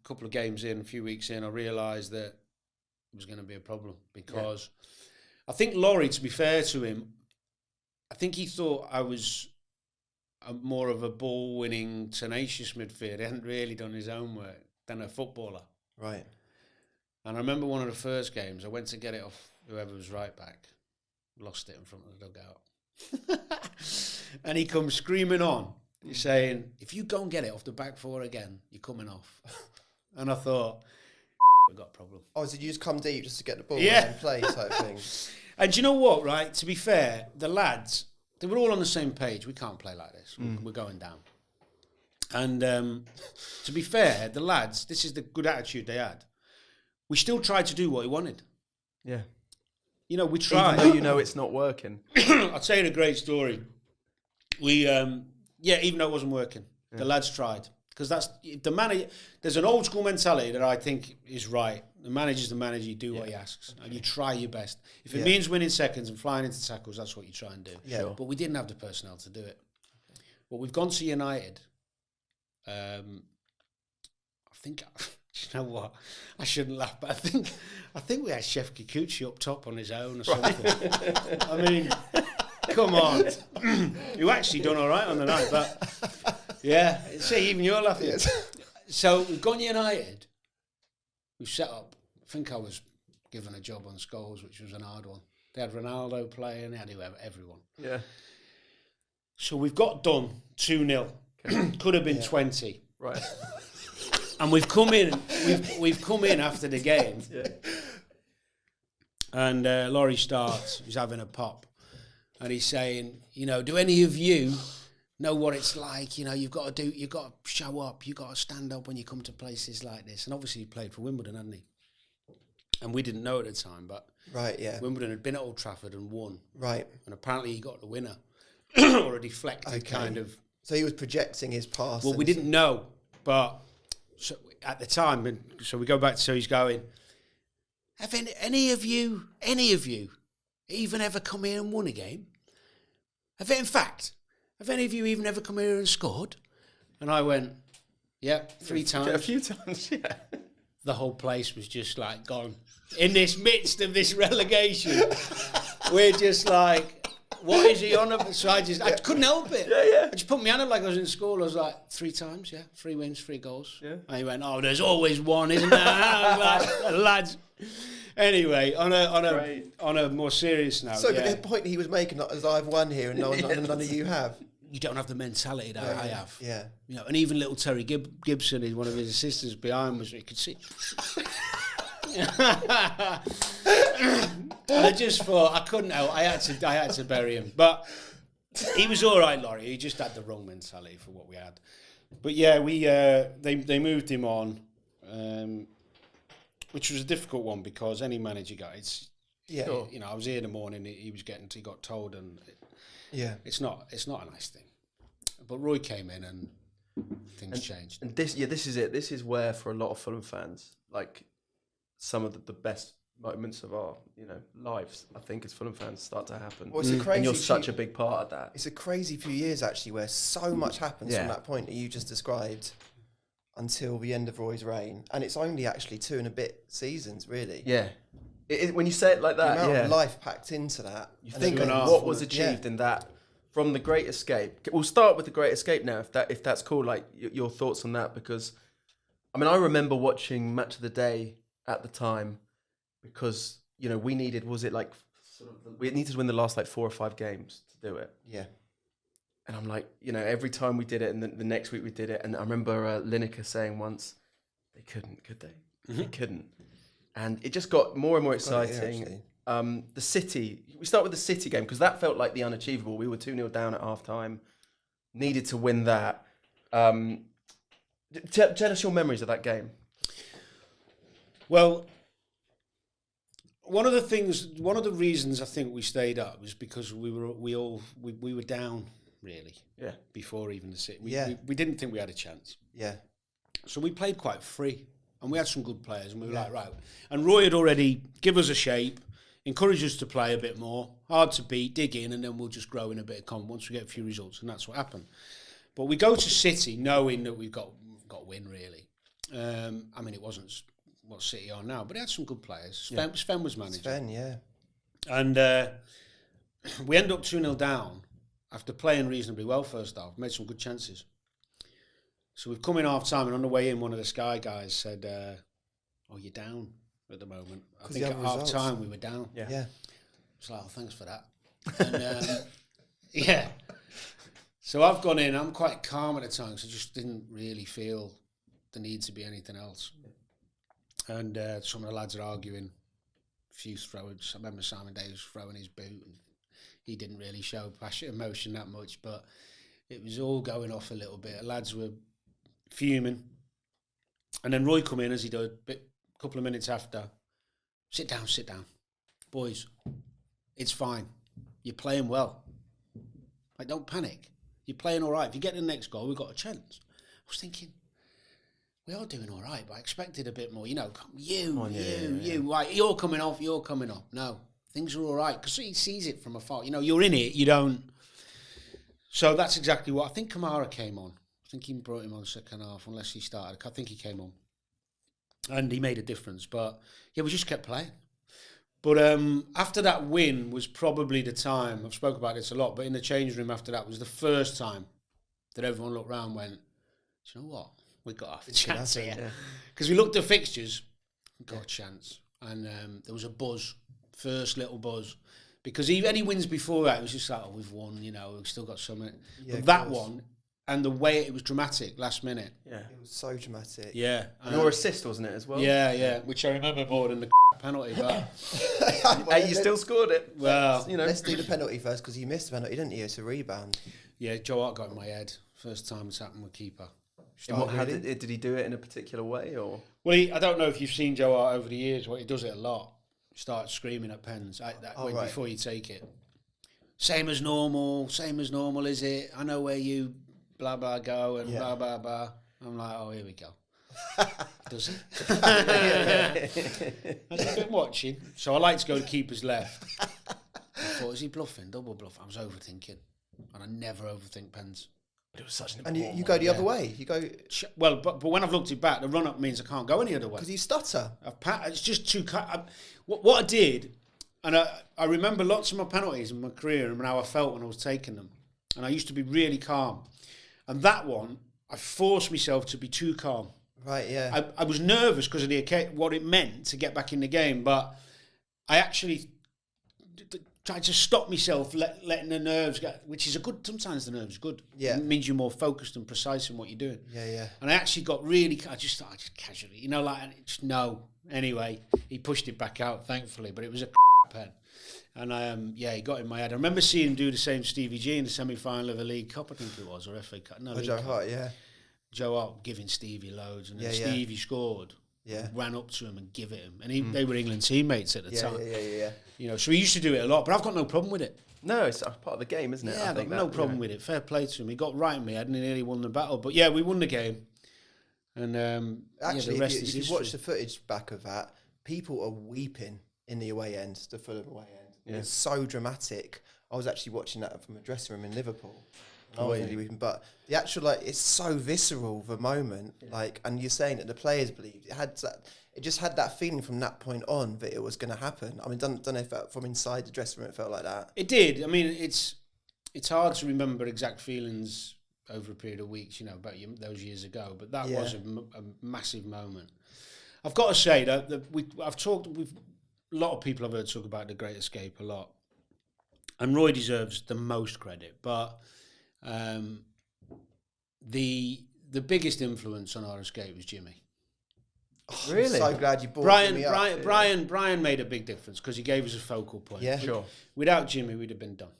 couple of games in, a few weeks in, I realised that it was going to be a problem because I think Lawrie, to be fair to him, I think he thought I was more of a ball-winning, tenacious midfielder. He hadn't really done his own work than a footballer. Right. And I remember one of the first games, I went to get it off whoever was right back, lost it in front of the dugout. And he comes screaming on, saying, if you go and get it off the back 4 again, you're coming off. And I thought, we've got a problem. Oh, so you just come deep just to get the ball Yeah. and play type thing? And do you know what, right? To be fair, the lads, they were all on the same page. We can't play like this. We're going down. And to be fair, the lads, this is the good attitude they had. We still tried to do what he wanted. Yeah. You know, we tried. Even though you know it's not working. I'll tell you a great story. We, even though it wasn't working, the lads tried. Because that's the manager. There's an old school mentality that I think is right. The manager's the manager. You do what he asks, and you try your best. If it means winning seconds and flying into tackles, that's what you try and do. Yeah. Sure. But we didn't have the personnel to do it. But we've gone to United. I think. You know what? I shouldn't laugh, but I think we had Chef Kikuchi up top on his own or something. Right. I mean, come on. You actually done all right on the night, but. Yeah, see, even you're laughing. Yes. So we've gone United. We've set up. I think I was given a job on Scholes, which was an hard one. They had Ronaldo playing. They had everyone. Yeah. So we've got done 2-0. Okay. Could have been 20. Right. And we've come in. We've come in after the game. Yeah. And Lawrie starts. He's having a pop, and he's saying, you know, do any of you know what it's like? You know, you've got to show up, you've got to stand up when you come to places like this. And obviously he played for Wimbledon, hadn't he? And we didn't know at the time, but Wimbledon had been at Old Trafford and won. Right. And apparently he got the winner. Or a deflected kind of. So he was projecting his pass. Well, we didn't know, but so at the time, so we go back to, so he's going, have any of you even ever come here and won a game? Have any of you even ever come here and scored? And I went, yeah, 3 times. A few times, yeah. The whole place was just like gone. In this midst of this relegation, we're just like, what is he on about? So I couldn't help it. Yeah. I just put my hand up like I was in school. I was like, 3 times, 3 wins, 3 goals. Yeah. And he went, oh, there's always one, isn't there? I was like, lads. Anyway, on a more serious note. So the point he was making is I've won here and none of you have. You don't have the mentality that I have. Yeah. You know, and even little Terry Gibson is one of his assistants behind was you could see. I just thought I couldn't help. I had to bury him, but he was all right, Lawrie. He just had the wrong mentality for what we had. But yeah, they moved him on, which was a difficult one because any manager guy, you know, I was here in the morning. He got told, and it's not a nice thing. But Roy came in and things changed. And this is it. This is where, for a lot of Fulham fans, like some of the best moments of our, you know, lives, I think, as Fulham fans start to happen. Well, it's a crazy and you're such a big part of that. It's a crazy few years actually, where so much happens from that point that you just described until the end of Roy's reign, and it's only actually 2 and a bit seasons, really. Yeah. When you say it like that, the amount of life packed into that. You think of what was achieved in that. From the Great Escape, we'll start with the Great Escape now, if that's cool. Like your thoughts on that, because I mean, I remember watching Match of the Day at the time because you know we needed we needed to win the last like 4 or 5 games to do it. Yeah, and I'm like, you know, every time we did it, and the next week we did it, and I remember Lineker saying once, they couldn't, could they? Mm-hmm. They couldn't, and it just got more and more exciting. The City, we start with the City game because that felt like the unachievable. We were 2-0 down at half time, needed to win that. Tell us your memories of that game. Well, one of the reasons I think we stayed up was because we were down really. Yeah. Before even the City, we didn't think we had a chance. Yeah. So we played quite free, and we had some good players, and we were like, right. And Roy had already given us a shape. Encourage us to play a bit more, hard to beat, dig in, and then we'll just grow in a bit of confidence once we get a few results, and that's what happened. But we go to City knowing that we've got a win, really. I mean, it wasn't what City are now, but they had some good players. Sven was manager. Sven, yeah. And we end up 2-0 down after playing reasonably well first half, made some good chances. So we've come in half-time, and on the way in, one of the Sky guys said, oh, you're down at the moment. I think at half time we were down. Yeah. It's like, oh, thanks for that. And so I've gone in. I'm quite calm at the time, so I just didn't really feel the need to be anything else. And some of the lads are arguing. A few throws. I remember Simon Davis throwing his boot, and he didn't really show passion, emotion that much, but it was all going off a little bit. The lads were fuming. And then Roy come in, as he did, a couple of minutes after. Sit down. Boys, it's fine. You're playing well. Like, don't panic. You're playing all right. If you get the next goal, we've got a chance. I was thinking, we are doing all right, but I expected a bit more. You know, you. Right, you're coming off. No, things are all right. Because he sees it from afar. You know, you're in it. You don't. So that's exactly what. I think Kamara came on. I think he brought him on second half, unless he started. I think he came on. And he made a difference. But, yeah, we just kept playing. But after that win was probably the time, I've spoken about this a lot, but in the change room after that was the first time that everyone looked round and went, do you know what? We got half a chance here. Because we looked at fixtures, we got a chance. And there was a buzz, first little buzz. Because any wins before that, it was just like, oh, we've won, you know, we've still got something. Yeah, but that one, and the way it was dramatic last minute. Yeah. It was so dramatic. Yeah. Your assist, wasn't it, as well? Yeah. Which I remember more than the penalty. But hey, you still scored it. Well, you know. Let's do the penalty first, because you missed the penalty, didn't you? It's a rebound. Yeah, Joe Hart got in my head. First time it's happened with keeper. Did he do it in a particular way, or? Well, I don't know if you've seen Joe Hart over the years. He does it a lot. Starts screaming at pens before you take it. Same as normal, is it? I know where you blah blah go and blah blah blah. I'm like, oh, here we go. Does he? I've been watching, so I like to go to keeper's left. I thought, is he bluffing? Double bluff. I was overthinking, and I never overthink pens. But it was such an important one. And you go the other way. You go. Well, but when I've looked it back, the run up means I can't go any other way. Because you stutter. It's just too. What I did, and I remember lots of my penalties in my career and how I felt when I was taking them, and I used to be really calm. And that one, I forced myself to be too calm. Right. Yeah. I was nervous because of what it meant to get back in the game, but I actually tried to stop myself letting the nerves get, which is a good. Sometimes the nerves are good. Yeah. It means you're more focused and precise in what you're doing. Yeah. And I actually got really. I just casually, no. Anyway, he pushed it back out, thankfully, but it was a pen. And he got in my head. I remember seeing him do the same Stevie G in the semi-final of a League Cup, I think it was, or FA Cup. No, Joe Hart, yeah. Joe Hart giving Stevie loads, and then Stevie scored. Yeah. Ran up to him and give it him. And they were England teammates at the time. Yeah. You know, so he used to do it a lot, but I've got no problem with it. No, it's part of the game, isn't it? Yeah, I've got no problem with it. Fair play to him. He got right in me head and he nearly won the battle. But yeah, we won the game. And actually, the rest if you watch the footage back of that, people are weeping in the away end, the Fulham away end. Yeah. It's so dramatic. I was actually watching that from a dressing room in Liverpool. But the actual, it's so visceral, the moment. Yeah. And you're saying that the players believed it just had that feeling from that point on that it was going to happen. I mean, don't know if from inside the dressing room it felt like that. It did. I mean, it's hard to remember exact feelings over a period of weeks, about those years ago. But that was a massive moment. I've got to say that a lot of people I've heard talk about The Great Escape a lot, and Roy deserves the most credit. But the biggest influence on our escape was Jimmy. Oh, really? I'm so glad you brought Jimmy up. Brian made a big difference because he gave us a focal point. Yeah, sure. Without Jimmy, we'd have been done.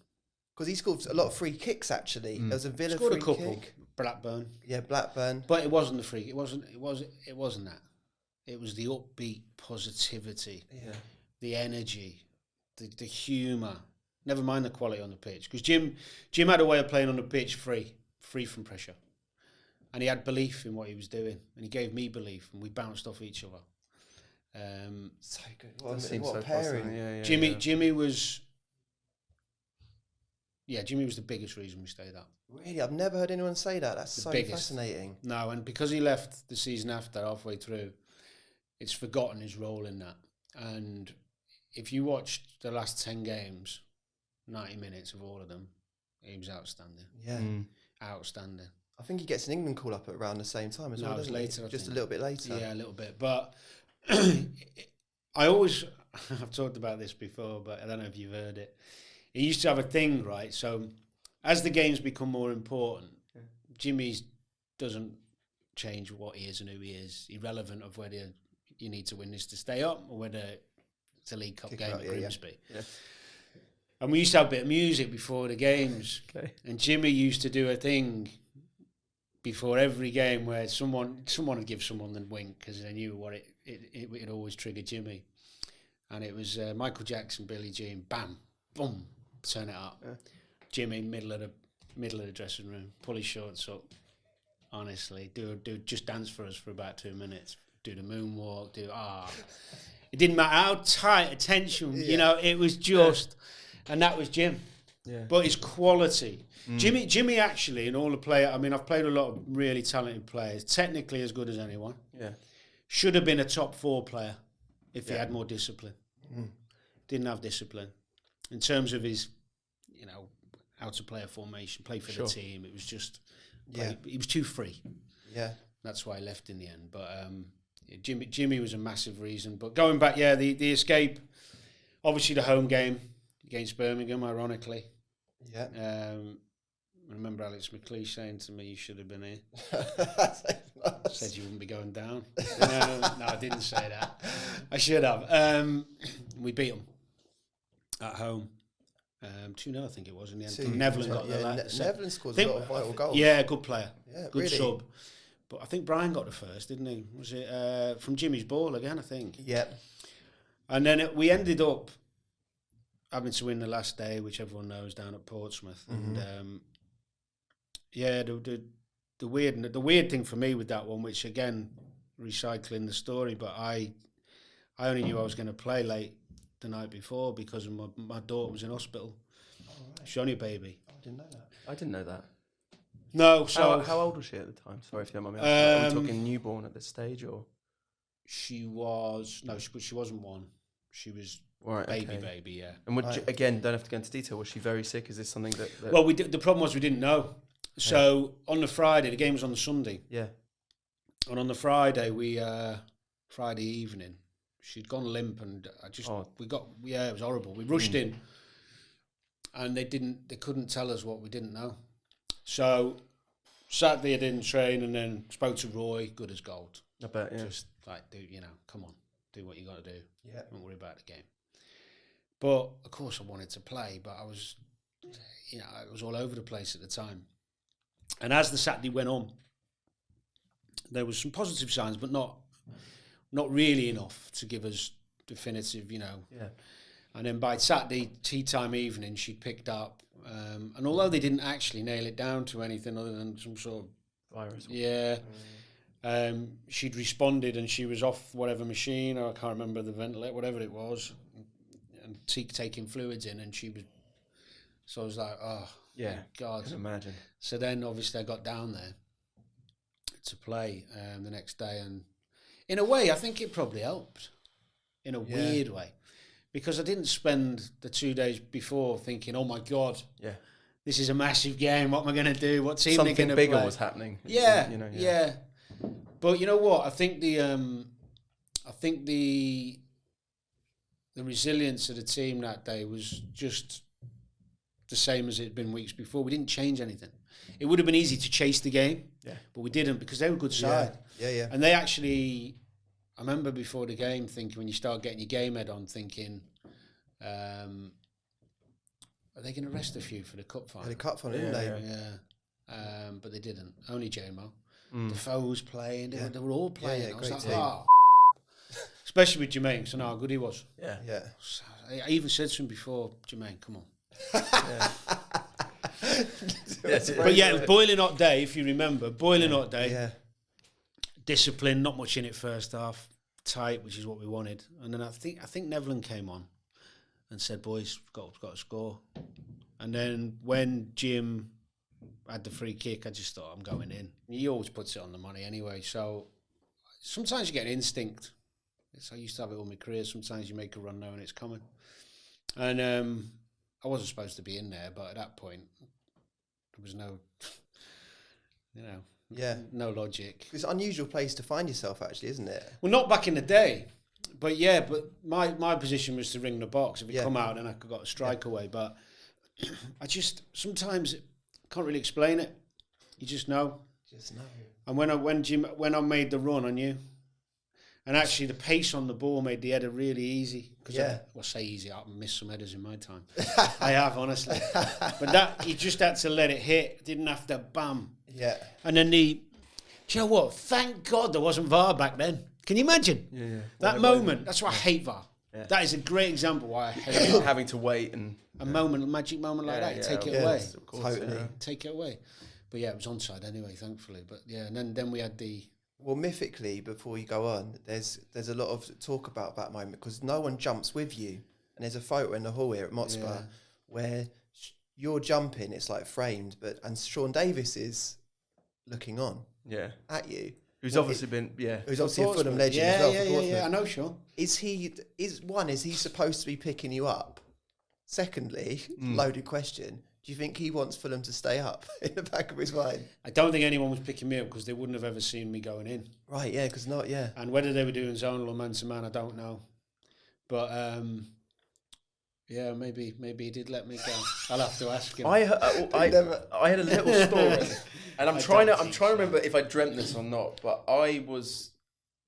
Because he scored a lot of free kicks. Actually, there was a Villa scored free a couple. kick. Blackburn. Yeah, Blackburn. But it wasn't the free. It wasn't that. It was the upbeat positivity. Yeah. The energy, the humour. Never mind the quality on the pitch. Because Jim had a way of playing on the pitch free from pressure. And he had belief in what he was doing. And he gave me belief. And we bounced off each other. So good. What a pairing. Yeah, Jimmy was... Yeah, Jimmy was the biggest reason we stayed up. Really? I've never heard anyone say that. That's so fascinating. No, and because he left the season after, halfway through, it's forgotten his role in that. And if you watched the last 10 games, 90 minutes of all of them, he was outstanding. Yeah. Outstanding. I think he gets an England call up at around the same time as well. No, it was later. Just a little bit later. Yeah, a little bit. But I've talked about this before, but I don't know if you've heard it. He used to have a thing, right? So as the games become more important, Jimmy doesn't change what he is and who he is, irrelevant of whether you need to win this to stay up, or whether it's a League Cup game at Grimsby. Yeah. And we used to have a bit of music before the games. Okay. And Jimmy used to do a thing before every game where someone would give someone the wink because they knew what it always triggered Jimmy. And it was Michael Jackson, Billie Jean, bam, boom, turn it up. Yeah. Jimmy, middle of the dressing room, pull his shorts up. Honestly, do just dance for us for about 2 minutes. Do the moonwalk. It didn't matter how tight attention. You know, it was just, and that was Jim. Yeah. But his quality, Jimmy actually, in all the players. I mean, I've played a lot of really talented players, technically as good as anyone. Yeah, should have been a top 4 player if he had more discipline. Didn't have discipline in terms of his, you know, how to play a formation, play for the team. It was just, he was too free. Yeah, that's why I left in the end. But Jimmy was a massive reason. But going back, the escape, obviously the home game against Birmingham, ironically. Yeah. I remember Alex McLeish saying to me, "You should have been here." Said you wouldn't be going down. No, I didn't say that. I should have. We beat them at home. 2-0, I think it was in the end. Nevlin got the Nevlin scored a lot of vital goals. Yeah, good player. Yeah, good really. sub. But I think Brian got the first, didn't he? Was it from Jimmy's ball again, I think? Yeah. And then we ended up having to win the last day, which everyone knows, down at Portsmouth. Mm-hmm. And the weird thing for me with that one, which again, recycling the story, but I only knew I was going to play late the night before because of my daughter was in hospital. Oh, right. She's only a baby. Oh, I didn't know that. I didn't know that. No, so how old was she at the time? Sorry if you don't mind me asking. Are we talking newborn at this stage, or? She was but she wasn't one. She was baby, yeah. And again, don't have to go into detail. Was she very sick? Is this something that? Well, the problem was we didn't know. So on the Friday, the game was on the Sunday. Yeah. And on the Friday, Friday evening, she'd gone limp, and it was horrible. We rushed in, and they couldn't tell us what we didn't know. So Saturday I didn't train, and then spoke to Roy, good as gold. I bet, yeah. Just like, dude, come on, do what you got to do. Yeah. Don't worry about the game. But of course I wanted to play, but I was, I was all over the place at the time. And as the Saturday went on, there was some positive signs, but not really enough to give us definitive, Yeah. And then by Saturday tea time evening, she picked up. And although they didn't actually nail it down to anything other than some sort of virus, she'd responded, and she was off whatever machine, or I can't remember, the ventilator, whatever it was, and taking fluids in, and she was. So I was like, oh, yeah, God, I can imagine. So then, obviously, I got down there to play the next day, and in a way, I think it probably helped, in a weird way. Because I didn't spend the 2 days before thinking, oh, my God, this is a massive game. What am I going to do? What team are they going to play? Something bigger was happening. Yeah. But you know what? I think the resilience of the team that day was just the same as it had been weeks before. We didn't change anything. It would have been easy to chase the game, but we didn't because they were a good side. Yeah. And they actually... I remember before the game thinking, when you start getting your game head on, thinking, are they going to rest a few for the cup final? The cup final, didn't they? Yeah. But they didn't. Only JMO. Defoe was playing. They were all playing. Yeah, I was like, team. Especially with Jermaine, because I know how good he was. Yeah. So I even said to him before, Jermaine, come on. But it was boiling hot day, if you remember. Boiling hot day. Yeah. Discipline, not much in it first half, tight, which is what we wanted. And then I think Nevlin came on and said, boys, got to score. And then when Jim had the free kick, I just thought, I'm going in. He always puts it on the money anyway. So sometimes you get an instinct. I used to have it all my career. Sometimes you make a run knowing it's coming. And I wasn't supposed to be in there, but at that point, there was no, no logic. It's an unusual place to find yourself, actually, isn't it? Well, not back in the day, but my position was to ring the box. If it come out, then I got a strike away. But I just sometimes can't really explain it. You just know. Just know. And when I made the run, I knew. And actually, the pace on the ball made the header really easy. Yeah. I say easy, I've missed some headers in my time. I have, honestly. But that, he just had to let it hit. Didn't have to bam. Yeah. And then do you know what? Thank God there wasn't VAR back then. Can you imagine? Yeah. That moment, that's why I hate VAR. Yeah. That is a great example why I hate VAR. Having to wait and... A magic moment like that, you take it away. Of course, totally. Take it away. But yeah, it was onside anyway, thankfully. But yeah, and then we had the... Well, mythically, before you go on, there's a lot of talk about that moment because no one jumps with you. And there's a photo in the hall here at Motspur where you're jumping, it's like framed, and Sean Davis is looking on at you. Who's obviously been, who's obviously a Fulham legend as well. Yeah, I know, Sean. Is he supposed to be picking you up? Secondly, loaded question, do you think he wants Fulham to stay up in the back of his mind? I don't think anyone was picking me up because they wouldn't have ever seen me going in. Right, yeah, because not, yeah. And whether they were doing zonal or man-to-man, I don't know. But, maybe he did let me go. I'll have to ask him. I had a little story, and I'm trying to remember if I dreamt this or not. But I was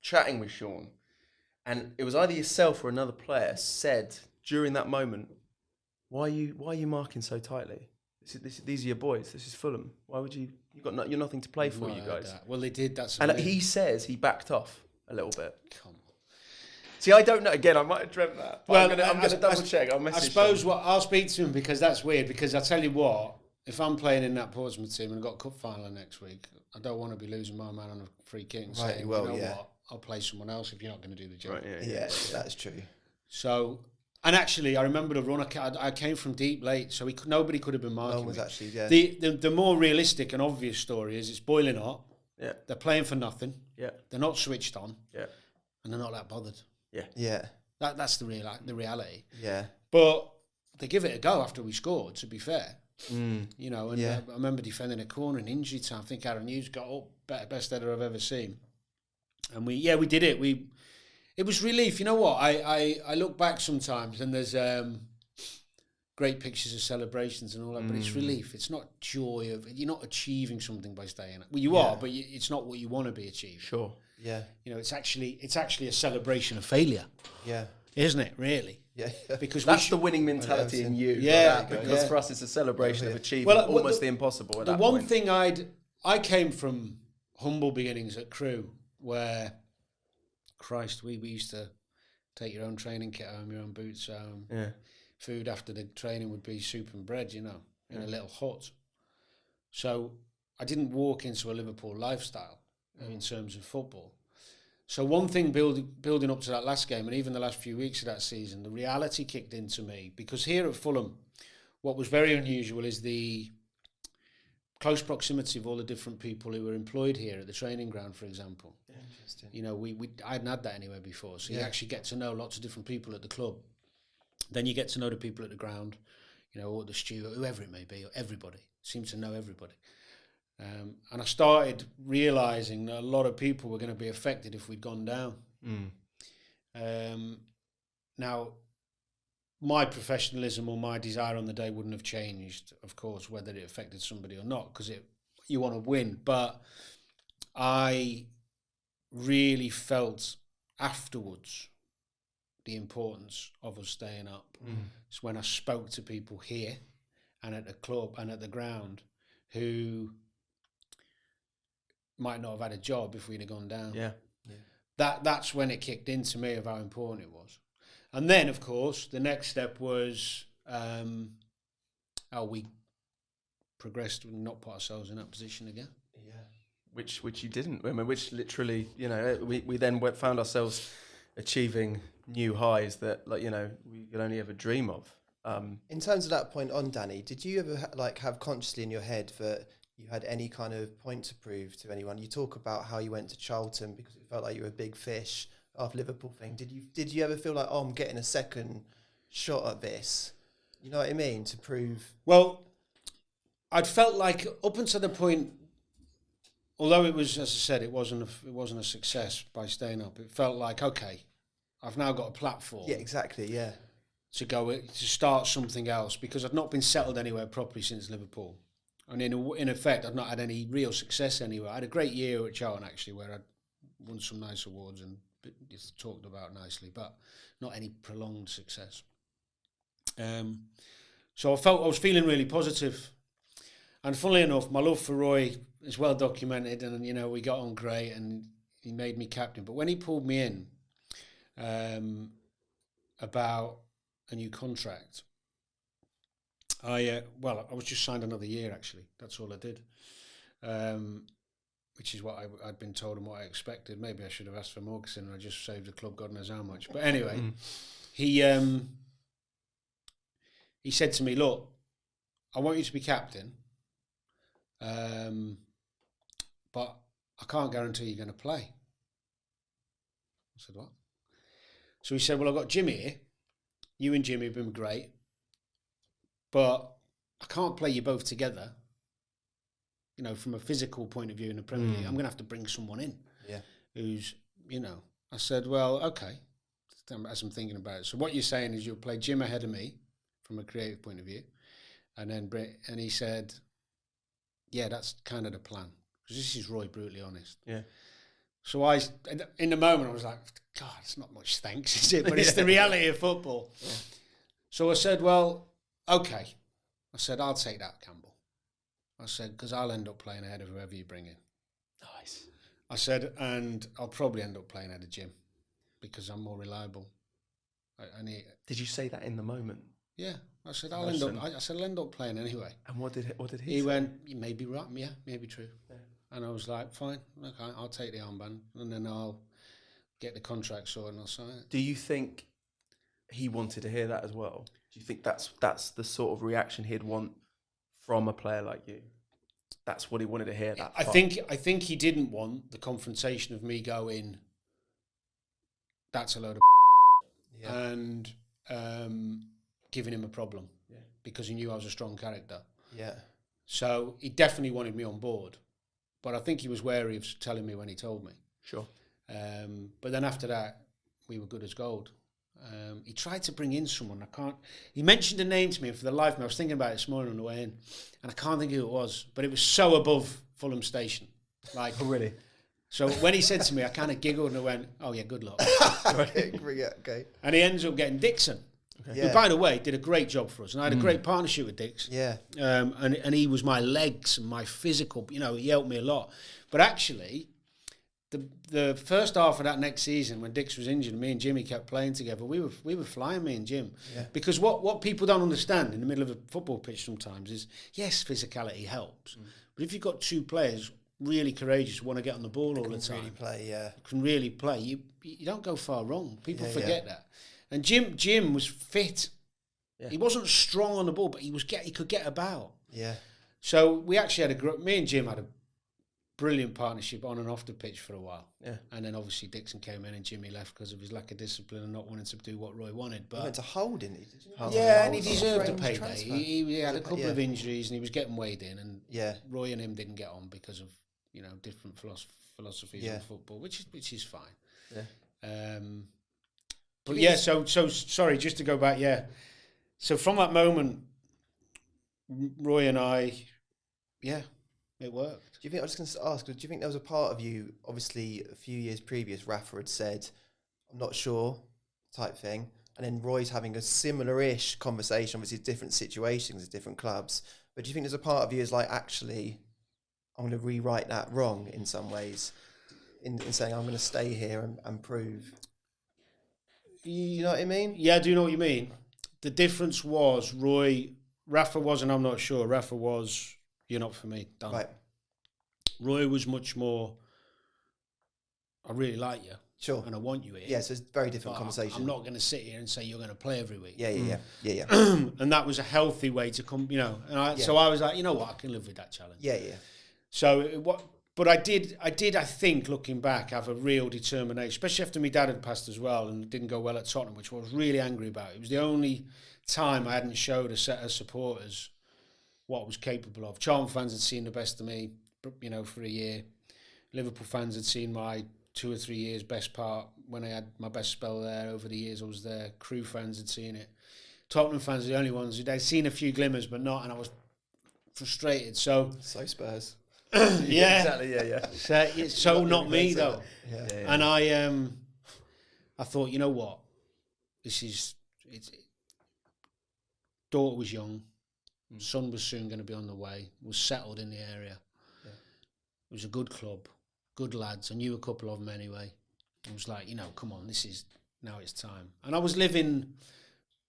chatting with Sean, and it was either yourself or another player said during that moment, "Why are you marking so tightly? These are your boys. This is Fulham. Why would you? You're nothing to play for, you guys." That. Well, they did. That's and he says he backed off a little bit. Come on. See, I don't know. Again, I might have dreamt that. Well, I'm going to double check. I'll message. I suppose I'll speak to him because that's weird. Because I tell you what, if I'm playing in that Portsmouth team and I've got a cup final next week, I don't want to be losing my man on a free kick and saying, what, I'll play someone else if you're not going to do the job. Right, yeah, that's true. So, and actually, I remember the run. I came from deep late, so nobody could have been marking. No one was actually, The more realistic and obvious story is it's boiling hot. Yeah. They're playing for nothing. Yeah. They're not switched on. Yeah. And they're not that bothered. Yeah. Yeah. That's the reality. Yeah. But they give it a go after we scored, to be fair. You know, and I remember defending a corner in injury time. I think Aaron Hughes got up, best header I've ever seen. And we did it. It was relief. You know what? I look back sometimes and there's great pictures of celebrations and all that, but it's relief. It's not joy of, you're not achieving something by staying. Well, you are, but it's not what you want to be achieved. Sure. Yeah. You know, it's actually a celebration of failure. Yeah. Isn't it, really? Yeah. Because that's the winning mentality in you. Yeah. Because for us, it's a celebration of achieving almost the impossible at that point. The one thing I came from humble beginnings at Crewe where, Christ, we used to take your own training kit home, your own boots home. Yeah. Food after the training would be soup and bread, in a little hut. So I didn't walk into a Liverpool lifestyle in terms of football. So one thing building up to that last game and even the last few weeks of that season, the reality kicked into me because here at Fulham, what was very unusual is the close proximity of all the different people who were employed here at the training ground, for example. Interesting. You know, I hadn't had that anywhere before. So you actually get to know lots of different people at the club. Then you get to know the people at the ground, or the steward, whoever it may be, or everybody. Seem to know everybody. And I started realising that a lot of people were going to be affected if we'd gone down. Now, my professionalism or my desire on the day wouldn't have changed, of course, whether it affected somebody or not, because you want to win. But I really felt afterwards the importance of us staying up. It's when I spoke to people here and at the club and at the ground who might not have had a job if we'd have gone down. Yeah. That's when it kicked into me of how important it was. And then, of course, the next step was how we progressed and not put ourselves in that position again. Yeah. Which you didn't. I mean, which literally, we then found ourselves achieving new highs that, we could only ever dream of. In terms of that point on, Danny, did you ever have consciously in your head that you had any kind of point to prove to anyone? You talk about how you went to Charlton because it felt like you were a big fish after Liverpool thing. Did you ever feel like, I'm getting a second shot at this? You know what I mean? To prove. Well, I'd felt like up until the point, although it was, as I said, it wasn't a success by staying up. It felt like, okay, I've now got a platform. Yeah, exactly. Yeah. To start something else because I'd not been settled anywhere properly since Liverpool. And in effect, I've not had any real success anywhere. I had a great year at Charlton, actually, where I'd won some nice awards and it's talked about nicely, but not any prolonged success. So I was feeling really positive. And funnily enough, my love for Roy is well documented, and we got on great, and he made me captain. But when he pulled me in about a new contract, I was just signed another year, actually. That's all I did, which is what I'd been told and what I expected. Maybe I should have asked for more, considering I just saved the club God knows how much. But anyway, he said to me, look, I want you to be captain, but I can't guarantee you're going to play. I said, what? So he said, well, I've got Jimmy here. You and Jimmy have been great, but I can't play you both together. From a physical point of view in the Premier League, I'm going to have to bring someone in who's, I said, well, okay, as I'm thinking about it. So what you're saying is you'll play Jim ahead of me from a creative point of view. And he said, yeah, that's kind of the plan. Because this is Roy, brutally honest. Yeah. So in the moment, I was like, God, it's not much thanks, is it? But it's the reality of football. Yeah. So I said, well, okay. I said, I'll take that, Campbell. I said, because I'll end up playing ahead of whoever you bring in. Nice. I said, and I'll probably end up playing ahead of Jim because I'm more reliable. Did you say that in the moment? Yeah. I said, I'll end up playing anyway. And what did he He say? went, you may be right, yeah, maybe true. Yeah. And I was like, fine, okay, I'll take the armband and then I'll get the contract sorted and I'll sign it. Do you think he wanted to hear that as well? Do you think that's the sort of reaction he'd want from a player like you? That's what he wanted to hear. I think he didn't want the confrontation of me going, that's a load of and giving him a problem because he knew I was a strong character. Yeah. So he definitely wanted me on board, but I think he was wary of telling me when he told me. Sure. But then after that, we were good as gold. He tried to bring in someone. He mentioned a name to me, and for the life of me, I was thinking about it this morning on the way in, and I can't think who it was, but it was so above Fulham Station. Like, oh, really? So when he said to me, I kind of giggled and I went, oh yeah, good luck. Okay. And he ends up getting Dixon. Okay. Who, by the way, did a great job for us. And I had a great partnership with Dix. Yeah. And he was my legs and my physical, he helped me a lot. But actually, the first half of that next season, when Dix was injured and me and Jimmy kept playing together, we were flying, me and Jim. Yeah. Because what people don't understand in the middle of a football pitch sometimes is, yes, physicality helps. But if you've got two players really courageous, want to get on the ball all the time, can really play, you don't go far wrong. People forget that. And Jim was fit. Yeah. He wasn't strong on the ball, but he could get about. Yeah. So we actually me and Jim had a brilliant partnership on and off the pitch for a while. Yeah. And then obviously Dixon came in and Jimmy left because of his lack of discipline and not wanting to do what Roy wanted. But he went to Hull, didn't he? And he deserved a payday. He had a couple of injuries and he was getting weighed in. And Roy and him didn't get on because of different philosophies of football, which is fine. Yeah. But so sorry, just to go back. Yeah. So from that moment, Roy and I, it worked. Do you think, I was just going to ask, do you think there was a part of you, obviously a few years previous, Rafa had said, I'm not sure, type thing, and then Roy's having a similar-ish conversation, obviously different situations at different clubs, but do you think there's a part of you is like, actually, I'm going to rewrite that wrong in some ways, in saying I'm going to stay here and prove? You know what I mean? Yeah, I do know what you mean. The difference was Rafa wasn't, I'm not sure, Rafa was, you're not for me, done. Right. Roy was much more, I really like you. Sure. And I want you here. Yeah, so it's a very different conversation. I'm not going to sit here and say you're going to play every week. Yeah. And that was a healthy way to come, So I was like, you know what, I can live with that challenge. Yeah. So but I did, I think, looking back, have a real determination, especially after my dad had passed as well and it didn't go well at Tottenham, which I was really angry about. It was the only time I hadn't showed a set of supporters what I was capable of. Charlton fans had seen the best of me, for a year. Liverpool fans had seen my 2 or 3 years best part when I had my best spell there. Over the years I was there. Crew fans had seen it. Tottenham fans are the only ones who'd seen a few glimmers, but not, and I was frustrated. So Spurs. Yeah. Exactly, yeah. So not me, though. Yeah. And I thought, you know what, daughter was young, son was soon going to be on the way, was settled in the area. Yeah. It was a good club, good lads. I knew a couple of them anyway. I was like, come on, now it's time. And I was living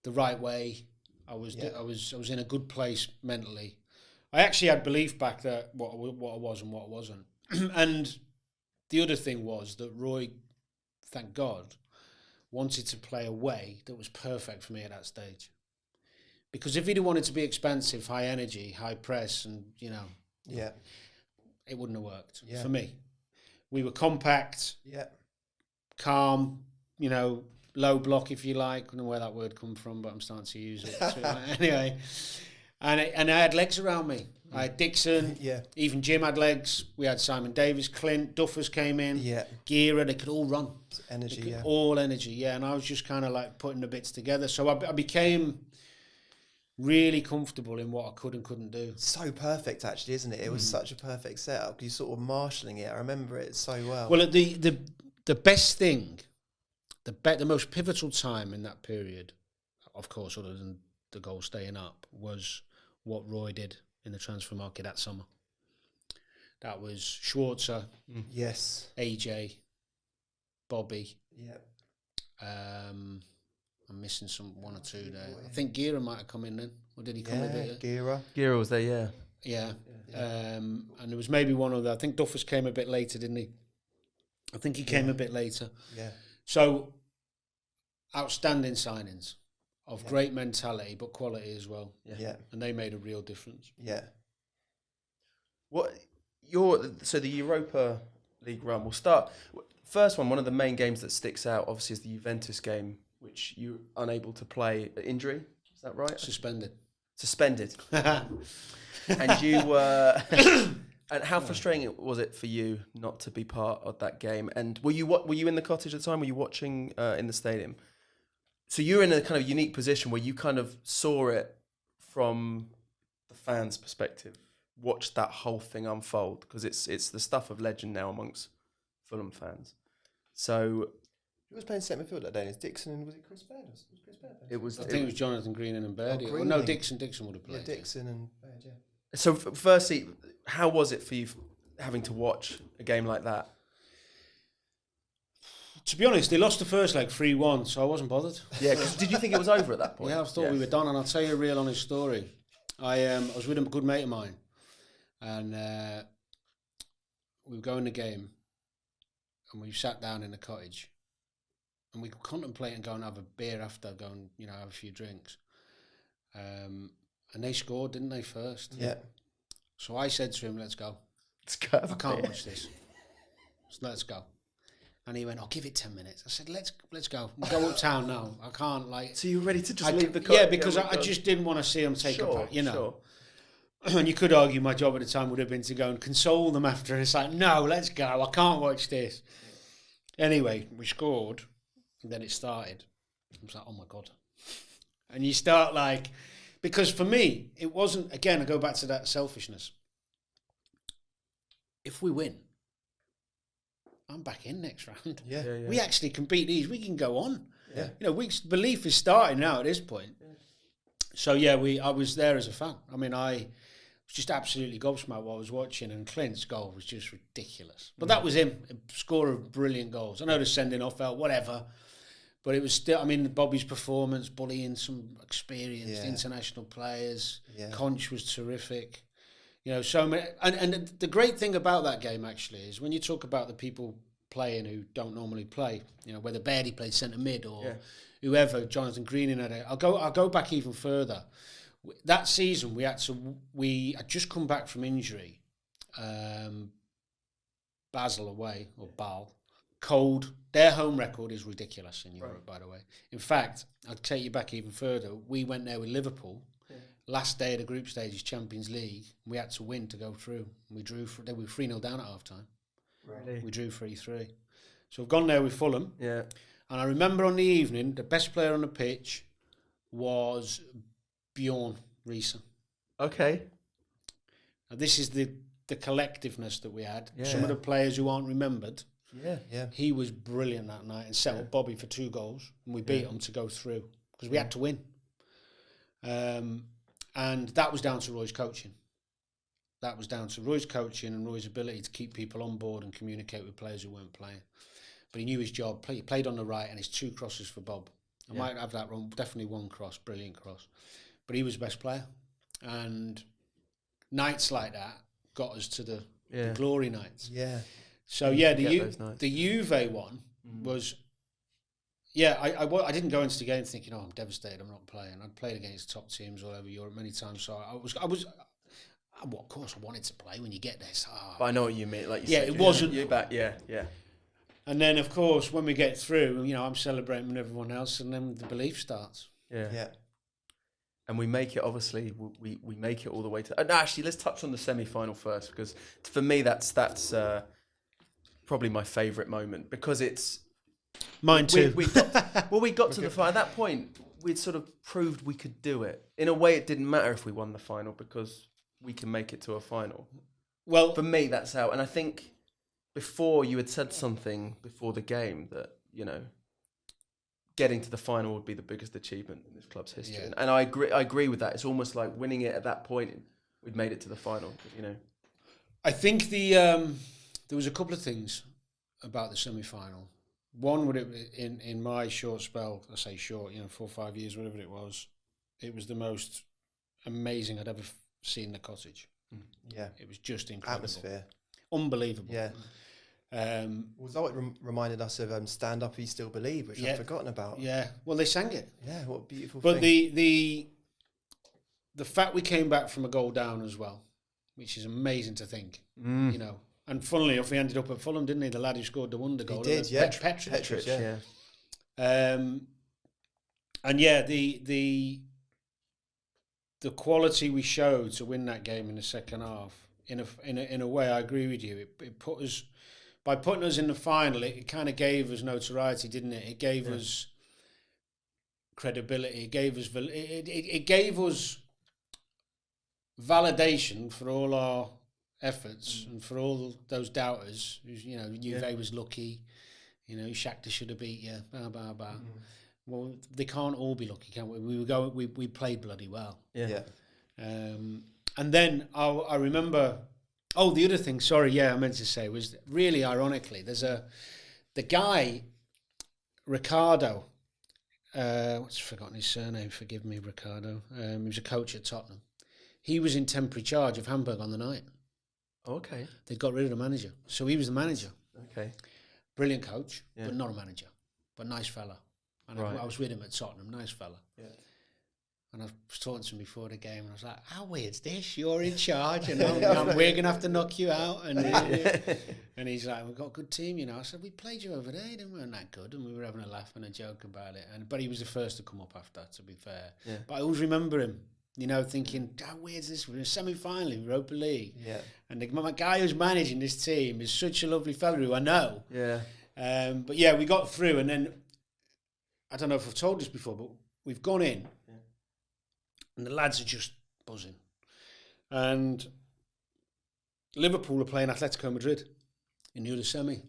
the right way. I was in a good place mentally. I actually had belief back that what I was and what I wasn't. And the other thing was that Roy, thank God, wanted to play a way that was perfect for me at that stage. Because if he'd have wanted to be expensive, high energy, high press, and, it wouldn't have worked for me. We were compact, calm, low block, if you like. I don't know where that word come from, but I'm starting to use it. Anyway, and I had legs around me. I had Dixon, even Jim had legs. We had Simon Davis, Clint, Duffers came in, Gira, they could all run. Energy, all energy, and I was just kind of like putting the bits together. So I became really comfortable in what I could and couldn't do. So perfect, actually, isn't it? It was such a perfect setup. You sort of marshalling it. I remember it so well. Well, the best thing, the most pivotal time in that period, of course, other than the goal staying up, was what Roy did in the transfer market that summer. That was Schwarzer, yes, AJ, Bobby. Yeah. I'm missing one or two there. I think Gira might have come in then, or did he come a bit? Gira was there, yeah. And there was maybe one other. I think Duffers came a bit later, didn't he? I think he came a bit later. Yeah. So, outstanding signings of great mentality, but quality as well. Yeah. And they made a real difference. Yeah. So the Europa League run, we'll start. First one of the main games that sticks out, obviously, is the Juventus game, which you were unable to play. Injury, is that right? Suspended. And you were... And how frustrating was it for you not to be part of that game? And were you in the cottage at the time? Were you watching in the stadium? So you're in a kind of unique position where you kind of saw it from the fans' perspective, watched that whole thing unfold, because it's the stuff of legend now amongst Fulham fans. So who was playing centre midfield that day? It's Dixon and was it Chris Baird? I think it was Jonathan Greening and Baird. Dixon would have played. Yeah, Dixon and Baird. Yeah. So firstly, how was it for you having to watch a game like that? To be honest, they lost the first leg 3-1, so I wasn't bothered. Yeah, because did you think it was over at that point? Yeah, I thought we were done, and I'll tell you a real honest story. I was with a good mate of mine, and we were going the game, and we sat down in the cottage, and we were contemplating going to have a beer after, going, have a few drinks. And they scored, didn't they, first? Yeah. So I said to him, let's go. I can't watch this. So let's go. And he went, I'll give it 10 minutes. I said, let's go. We'll go uptown now. I can't, So you were ready to just leave the cottage? Yeah, because I just didn't want to see them take a back, Sure. And you could argue my job at the time would have been to go and console them after. And it's like, no, let's go. I can't watch this. Anyway, we scored. And then it started. I was like, oh my God. And you start because for me, it wasn't, again, I go back to that selfishness. If we win, I'm back in next round. Yeah. We actually can beat these. We can go on. Yeah. Belief is starting now at this point. Yeah. So, I was there as a fan. I mean, I was just absolutely gobsmacked what I was watching, and Clint's goal was just ridiculous. But that was him, a scorer of brilliant goals. I know the sending off felt whatever, but it was still, Bobby's performance, bullying some experienced international players. Yeah. Conch was terrific. So many, and the great thing about that game actually is when you talk about the people playing who don't normally play, whether Bairdy played centre mid or whoever, Jonathan Greening had it. I'll go back even further. That season we had just come back from injury. Basel away, or Bal. Cold. Their home record is ridiculous in Europe, by the way. In fact, I'll take you back even further. We went there with Liverpool. Last day of the group stage is Champions League. We had to win to go through. We were 3-0 down at half time. Really? We drew 3-3. So we've gone there with Fulham. Yeah. And I remember on the evening, the best player on the pitch was Bjorn Riise. Okay. Now this is the collectiveness that we had. Yeah. Some of the players who aren't remembered. Yeah. He was brilliant that night and set up Bobby for 2 goals, and we beat him to go through because we had to win. And that was down to Roy's coaching. That was down to Roy's coaching and Roy's ability to keep people on board and communicate with players who weren't playing. But he knew his job. He played on the right, and his 2 crosses for Bob. I might have that wrong. Definitely 1 cross, brilliant cross. But he was the best player. And nights like that got us to the glory nights. Yeah. So the Juve one was, I didn't go into the game thinking, I'm devastated, I'm not playing. I'd played against top teams all over Europe many times, so of course I wanted to play when you get there. So, but I know what you mean, like you said. It wasn't. You're back, And then, of course, when we get through, I'm celebrating with everyone else, and then the belief starts. Yeah. And we make it, obviously, we make it all the way to... No, actually, let's touch on the semi-final first, because for me, that's probably my favourite moment, because it's... Mine too. We got to the final. At that point, we'd sort of proved we could do it. In a way, it didn't matter if we won the final, because we can make it to a final. Well, for me, that's how... And I think before, you had said something before the game that, getting to the final would be the biggest achievement in this club's history. And I agree with that. It's almost like winning it at that point, we'd made it to the final, I think there was a couple of things about the semi-final. One, would it in my short spell, I say short, 4 or 5 years, whatever it was the most amazing I'd ever seen the Cottage. Yeah. It was just incredible. Atmosphere. Unbelievable. Yeah. Was that what reminded us of Stand Up You Still Believe, which I'd forgotten about. Yeah, well, they sang it. Yeah, what a beautiful thing. But the fact we came back from a goal down as well, which is amazing to think, And funnily enough, he ended up at Fulham, didn't he? The lad who scored the wonder goal. He did, yeah. Petric. Yeah. And the quality we showed to win that game in the second half, in a way, I agree with you. It put us... By putting us in the final, it kind of gave us notoriety, didn't it? It gave us credibility. It gave us validation for all our efforts and for all those doubters. Juve was lucky. Shakhtar should have beat you. Blah blah blah. Well, they can't all be lucky, can we? We played bloody well. Yeah. And then I remember. Oh, the other thing, I meant to say, was really ironically, the guy, Ricardo, what's forgotten his surname, forgive me, Ricardo, he was a coach at Tottenham. He was in temporary charge of Hamburg on the night. Oh, okay. They'd got rid of the manager. So he was the manager. Okay. Brilliant coach, but not a manager, but nice fella. And I was with him at Tottenham, nice fella. Yeah. And I was talking to him before the game, and I was like, how weird's this? You're in charge, and we're going to have to knock you out. And he's like, we've got a good team, I said, we played you over there, you weren't that good. And we were having a laugh and a joke about it. But he was the first to come up after, to be fair. Yeah. But I always remember him, thinking, how weird's this? We're in a semi-final in Europa League. Yeah. And the guy who's managing this team is such a lovely fella who I know. Yeah. But we got through, and then, I don't know if I've told this before, but we've gone in. And the lads are just buzzing. And Liverpool are playing Atletico Madrid in the other semi.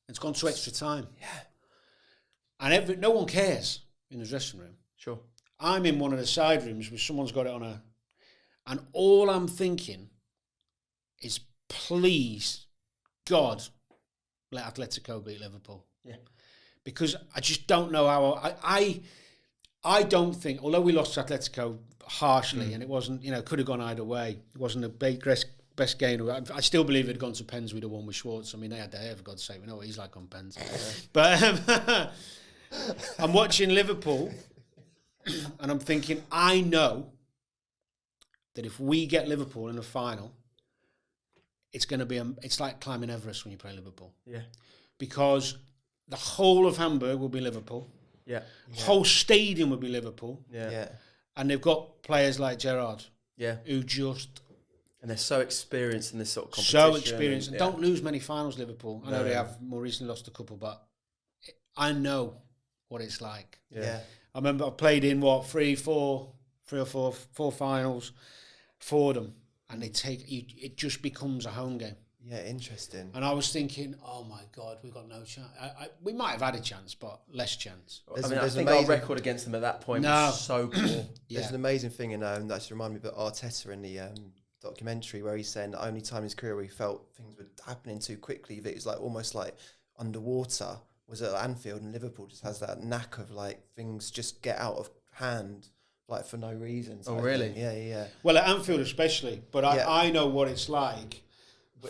It's gone to extra time. Yeah. And no one cares in the dressing room. Sure. I'm in one of the side rooms where someone's got it on a... And all I'm thinking is, please, God, let Atletico beat Liverpool. Yeah. Because I just don't know how... I don't think, although we lost to Atletico harshly, and it wasn't, could have gone either way. It wasn't the best game. I still believe it had gone to pens, we'd have won with Schwartz. I mean, they had their hair, for God's sake. We know what he's like on pens. But I'm watching Liverpool, and I'm thinking, I know that if we get Liverpool in the final, it's going to be, it's like climbing Everest when you play Liverpool. Yeah. Because the whole of Hamburg will be Liverpool. Yeah. Whole stadium would be Liverpool. Yeah. And they've got players like Gerrard. Yeah. Who just... And they're so experienced in this sort of competition. So experienced. And don't lose many finals, Liverpool. I know they have more recently lost a couple, but I know what it's like. Yeah. I remember I played in, four finals for them. And it just becomes a home game. Yeah, interesting. And I was thinking, oh my God, we've got no chance. We might have had a chance, but less chance. I think our record against them at that point was so poor. There's an amazing thing in that just reminded me about Arteta in the documentary where he's saying the only time in his career where he felt things were happening too quickly, that it was like almost like underwater, was at Anfield, and Liverpool just has that knack of like things just get out of hand like for no reason. So really? Yeah. Well, at Anfield especially, but I know what it's like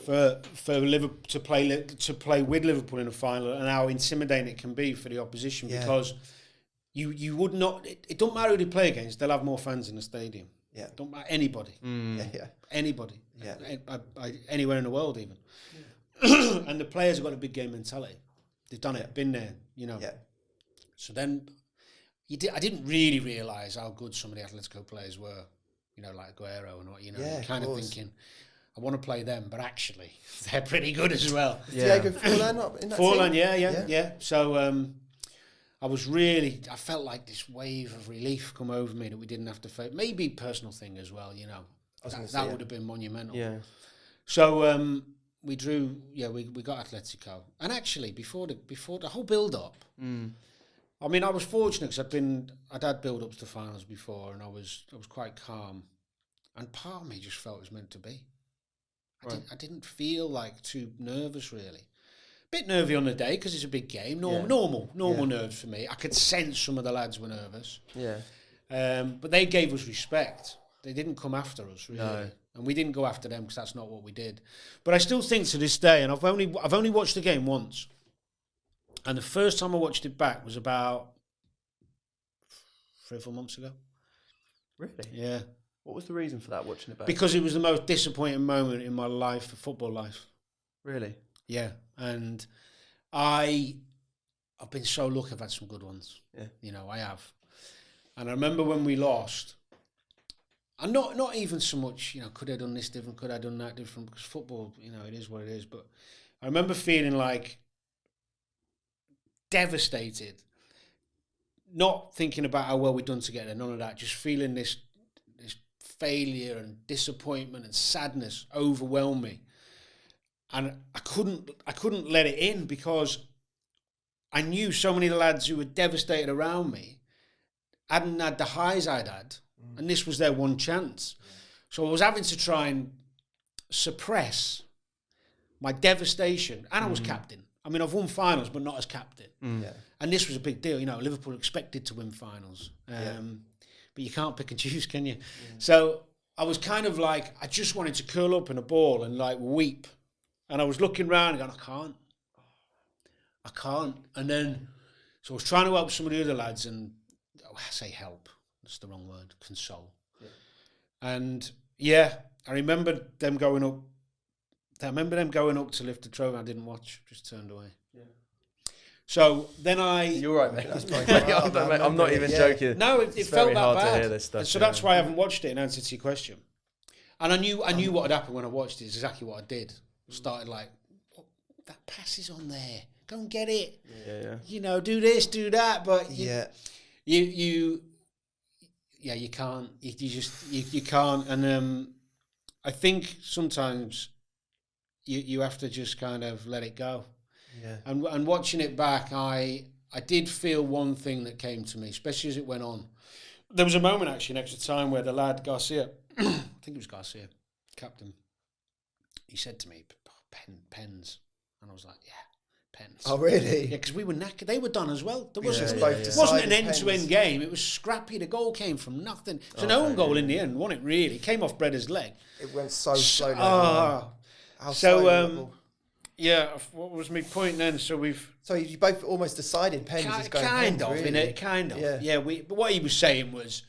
for Liverpool to play with Liverpool in a final, and how intimidating it can be for the opposition, because you would not. It don't matter who they play against; they'll have more fans in the stadium. Yeah, don't matter anybody. Anybody. Yeah. Anywhere in the world, even. Yeah. And the players have got a big game mentality. They've done it, been there, you know. Yeah. So then, I didn't really realise how good some of the Atletico players were, you know, like Aguero and what, you know, kind of thinking, I want to play them, but actually, they're pretty good as well. Yeah. Diego Forlan up in that Forlan, yeah. So I felt like this wave of relief come over me that we didn't have to face. Maybe personal thing as well, you know. That would have been monumental. Yeah. So we drew. Yeah, we got Atletico, and actually before the whole build up. I mean, I was fortunate because I'd had build ups to finals before, and I was quite calm, and part of me just felt it was meant to be. I didn't feel like too nervous really. Bit nervy on the day because it's a big game. Normal nerves for me. I could sense some of the lads were nervous. Yeah. But they gave us respect. They didn't come after us really, and we didn't go after them because that's not what we did. But I still think to this day, and I've only watched the game once, and the first time I watched it back was about 3 or 4 months ago. Really? Yeah. What was the reason for that, watching it back? Because it was the most disappointing moment in my life, for football life. Really? Yeah, and I've been so lucky. I've had some good ones. Yeah, you know, I have. And I remember when we lost, and not even so much, you know, could I have done this different, could I have done that different, because football, you know, it is what it is. But I remember feeling like devastated, not thinking about how well we'd done together, none of that, just feeling this failure and disappointment and sadness overwhelm me. And I couldn't let it in, because I knew so many of the lads who were devastated around me hadn't had the highs I'd had, and this was their one chance. So I was having to try and suppress my devastation, and I was captain. I mean, I've won finals, but not as captain. Yeah. And this was a big deal. You know, Liverpool expected to win finals, but you can't pick and choose, can you? Yeah. So I was kind of like, I just wanted to curl up in a ball and like weep. And I was looking around and going, I can't. And then, so I was trying to help some of the other lads, and I say help, that's the wrong word, console. Yeah. And I remember them going up. To lift the trophy. I didn't watch, just turned away. Yeah. So then You're right, mate. I'm not even joking. No, it felt that hard bad. To hear this stuff. So that's why I haven't watched it, in answer to your question. And I knew what had happened when I watched it. It's exactly what I did. Started like, that pass is on there. Go and get it. Yeah. You know, do this, do that. But you can't. You can't. And I think sometimes you have to just kind of let it go. Yeah. And watching it back, I did feel one thing that came to me, especially as it went on. There was a moment actually next to time where the lad Garcia, I think it was Garcia, captain. He said to me, pens. And I was like, pens. Oh, really? Yeah, because we were knackered. They were done as well. It wasn't an end-to-end game. It was scrappy. The goal came from nothing. It's an own goal in the end, wasn't it, really? It came off Breda's leg. It went so slowly. What was my point then? So you both almost decided Pens is going kind of, really. innit? Kind of. Yeah. But what he was saying was,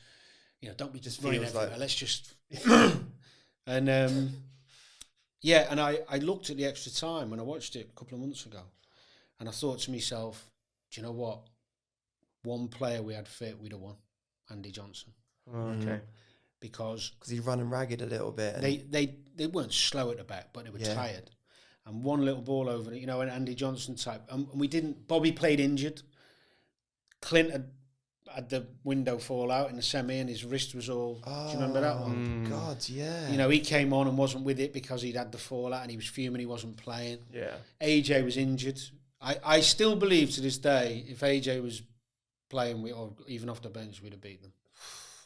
you know, don't be just running everywhere. Let's just... And... and I looked at the extra time when I watched it a couple of months ago, and I thought to myself, do you know what? One player we had fit, we'd have won, Andy Johnson. Oh, okay. Because he's running ragged a little bit. They weren't slow at the back, but they were tired. And one little ball over, you know, an Andy Johnson type. And we didn't... Bobby played injured. Clint had, had the window fall out in the semi and his wrist was all... do you remember that one? God, yeah. You know, he came on and wasn't with it because he'd had the fallout and he was fuming he wasn't playing. Yeah. AJ was injured. I still believe to this day, if AJ was playing or even off the bench, we'd have beat them.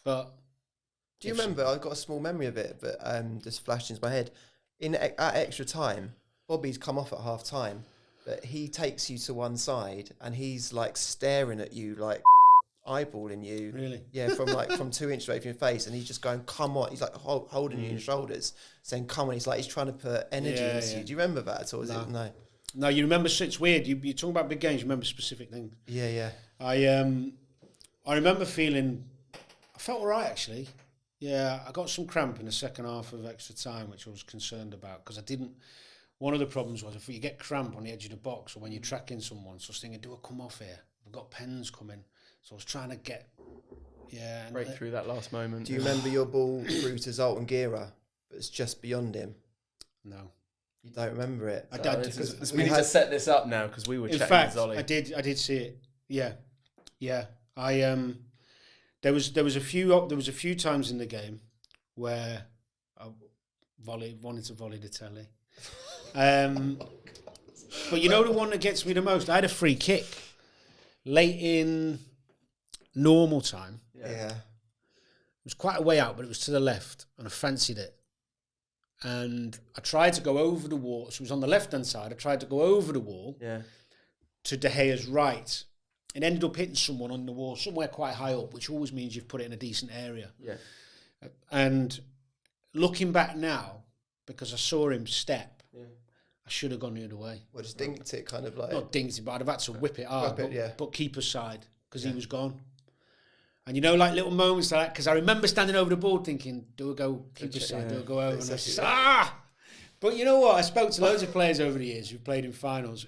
But... Do you remember, I've got a small memory of it, but just flashed into my head. At extra time, Bobby's come off at half time, but he takes you to one side and he's like staring at you, like eyeballing you. Really? Yeah, from 2 inches away from your face, and he's just going, come on. He's like holding you in your shoulders, saying, come on. He's trying to put energy into you. Do you remember that at all? No. No, you remember, it's weird. You're talking about big games, you remember specific things. Yeah. I remember feeling, I felt all right actually. Yeah, I got some cramp in the second half of extra time, which I was concerned about because one of the problems was if you get cramp on the edge of the box or when you're tracking someone, so I was thinking, do I come off here? We've got pens coming. So I was trying to break through that last moment. Do you remember your ball through to Zoltan Gira, but it's just beyond him? No. You don't remember it? I don't. We need to set this up now because we were chatting with Zolly. I did see it. Yeah. There was a few times in the game where I wanted to volley the telly. But you know the one that gets me the most? I had a free kick late in normal time. Yeah. It was quite a way out, but it was to the left, and I fancied it. And I tried to go over the wall. So it was on the left-hand side. I tried to go over the wall to De Gea's right. It ended up hitting someone on the wall, somewhere quite high up, which always means you've put it in a decent area. Yeah. And looking back now, because I saw him step, I should have gone the other way. Well, just dinked it, kind of like... Not dinked it, but I'd have had to whip it hard. But keeper's side, because he was gone. And you know, like little moments like that, because I remember standing over the board thinking, do I go keeper's side, do I go over? And I was But you know what? I spoke to loads of players over the years who've played in finals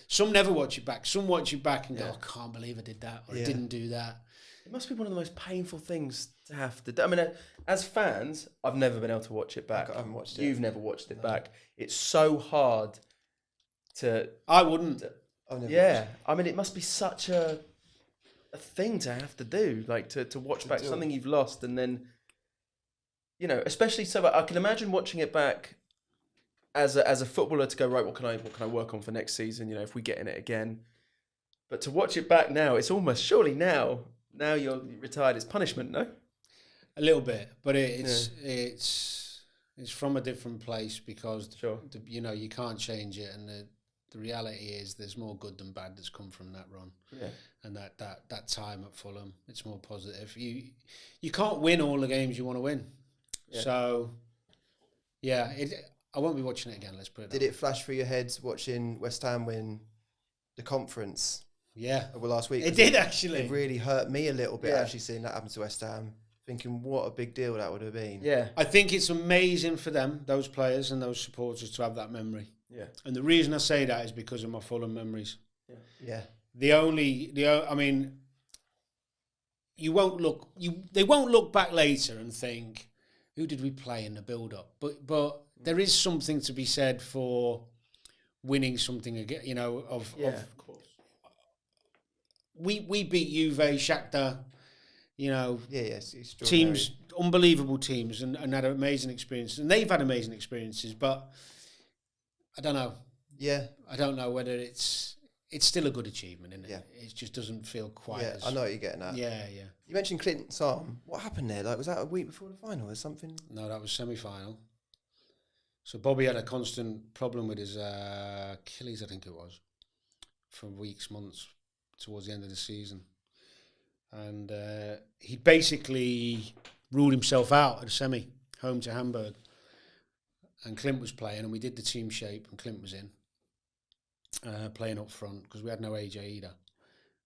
some never watch it back. Some watch it back and go, I can't believe I did that, or I didn't do that. It must be one of the most painful things to have to do. I mean, as fans, I've never been able to watch it back. I haven't watched it. You've never watched it back. It's so hard to... I wouldn't. I mean, it must be such a thing to have to do, like to watch back something you've lost, and then, you know, especially so. I can imagine watching it back as a footballer to go, right, what can I work on for next season? You know, if we get in it again. But to watch it back now, it's almost surely now you're retired, it's punishment, no? A little bit, but it's from a different place because you know, you can't change it, and the reality is there's more good than bad that's come from that run. Yeah. And that time at Fulham, it's more positive. You can't win all the games you want to win. Yeah. So I won't be watching it again, let's put it Did it flash through your heads watching West Ham win the conference? Yeah. Over last week? It did, actually. It really hurt me a little bit, actually, seeing that happen to West Ham. Thinking what a big deal that would have been. Yeah. I think it's amazing for them, those players and those supporters, to have that memory. Yeah. And the reason I say that is because of my Fulham memories. Yeah. I mean, they won't look back later and think, who did we play in the build-up? But there is something to be said for winning something again, you know, of course. We beat Juve, Shakhtar, you know, teams, unbelievable teams, and had amazing experiences. And they've had amazing experiences, but I don't know. Yeah. I don't know whether it's still a good achievement, isn't it? Yeah. It just doesn't feel quite as... I know what you're getting at. Yeah. You mentioned Clint Dempsey. What happened there? Like, was that a week before the final or something? No, that was semi-final. So Bobby had a constant problem with his Achilles, I think it was, for weeks, months, towards the end of the season. And he basically ruled himself out at a semi, home to Hamburg. And Clint was playing, and we did the team shape, and Clint was in, playing up front, because we had no AJ either.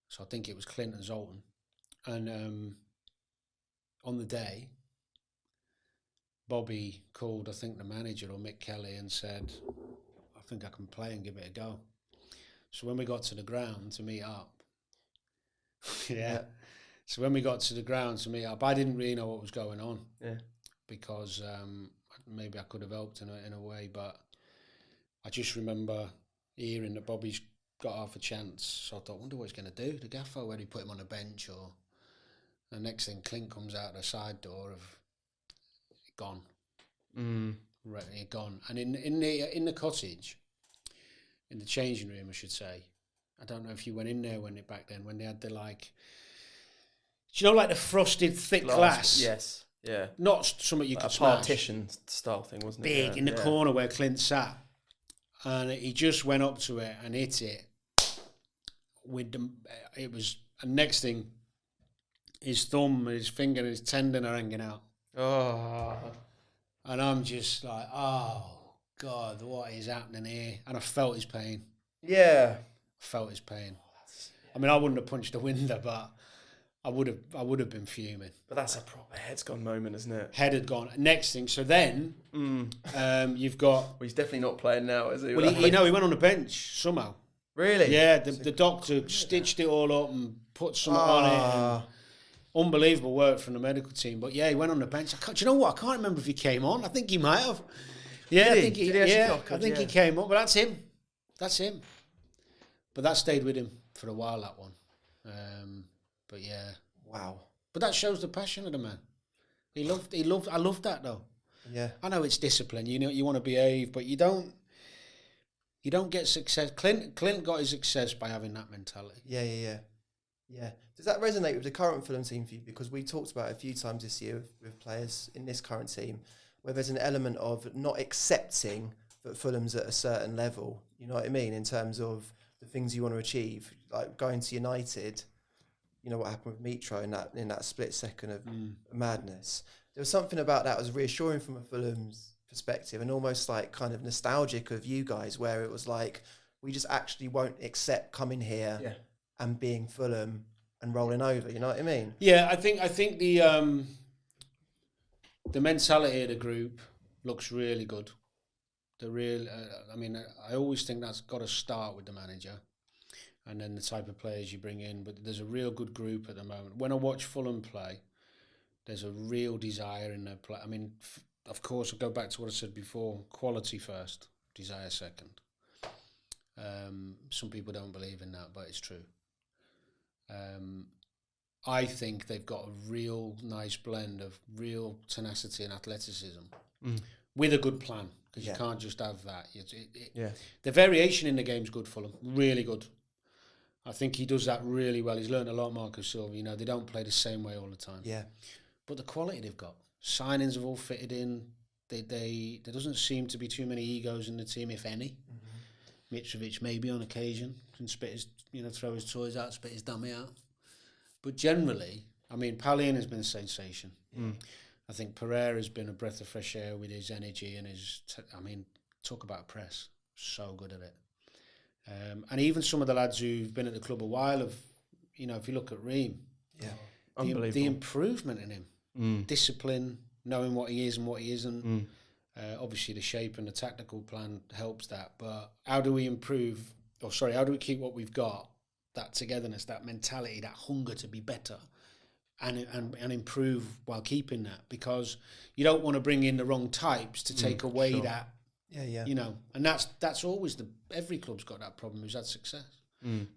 So I think it was Clint and Zoltan. And on the day, Bobby called, I think, the manager or Mick Kelly and said, I think I can play and give it a go. So when we got to the ground to meet up, so when we got to the ground to meet up, I didn't really know what was going on. Yeah. Because maybe I could have helped in a way, but I just remember hearing that Bobby's got half a chance. So I thought, I wonder what he's going to do. The gaffer, whether he put him on a bench or... The next thing, Clint comes out the side door of gone. Right, gone. And in the cottage, in the changing room, I should say. I don't know if you went in there when they had the like, do you know, like the frosted thick glass? Yes, yeah. Not something you like could a smash. partition style thing, wasn't it? Big in the corner where Clint sat, and he just went up to it and hit it with the. It was, and next thing, his thumb, his finger, and his tendon are hanging out. Oh. And I'm just like, oh God, what is happening here? And I felt his pain. Yeah. Felt his pain. I mean, I wouldn't have punched the window, but I would have been fuming. But that's a proper head's gone moment, isn't it? Head had gone. Next thing, so then you've got. Well, he's definitely not playing now, is he? Well, he went on the bench somehow. Really? Yeah, the doctor stitched it all up and put something on it. And unbelievable work from the medical team. But yeah, he went on the bench. Do you know what? I can't remember if he came on. I think he might have. Yeah, I think he came on. But that's him. That's him. But that stayed with him for a while, that one. But yeah. Wow. But that shows the passion of the man. I loved that though. Yeah. I know it's discipline. You know, you want to behave, but you don't get success. Clint got his success by having that mentality. Yeah. Does that resonate with the current Fulham team for you? Because we talked about it a few times this year with players in this current team, where there's an element of not accepting that Fulham's at a certain level. You know what I mean? In terms of the things you want to achieve, like going to United. You know what happened with Mitro in that split second of madness. There was something about that was reassuring from a Fulham's perspective, and almost like kind of nostalgic of you guys, where it was like we just actually won't accept coming here and being Fulham and rolling over. You know what I mean? Yeah, I think the mentality of the group looks really good. I always think that's got to start with the manager. And then the type of players you bring in. But there's a real good group at the moment. When I watch Fulham play, there's a real desire in their play. I mean, of course, I'll go back to what I said before. Quality first, desire second. Some people don't believe in that, but it's true. I think they've got a real nice blend of real tenacity and athleticism with a good plan. Because you can't just have that. The variation in the game's good, Fulham. Really good. I think he does that really well. He's learned a lot, Marcus Silva. You know, they don't play the same way all the time. Yeah. But the quality they've got. Signings have all fitted in. There doesn't seem to be too many egos in the team, if any. Mitrovic maybe on occasion can throw his toys out, spit his dummy out. But generally, I mean, Pallion has been a sensation. I think Pereira has been a breath of fresh air with his energy and his... talk about press. So good at it. And even some of the lads who've been at the club a while have, if you look at Ream, unbelievable. The improvement in him, discipline, knowing what he is and what he isn't. Obviously, the shape and the tactical plan helps that. But how do we how do we keep what we've got, that togetherness, that mentality, that hunger to be better and improve while keeping that? Because you don't want to bring in the wrong types to take away that. And that's always every club's got that problem who's had success.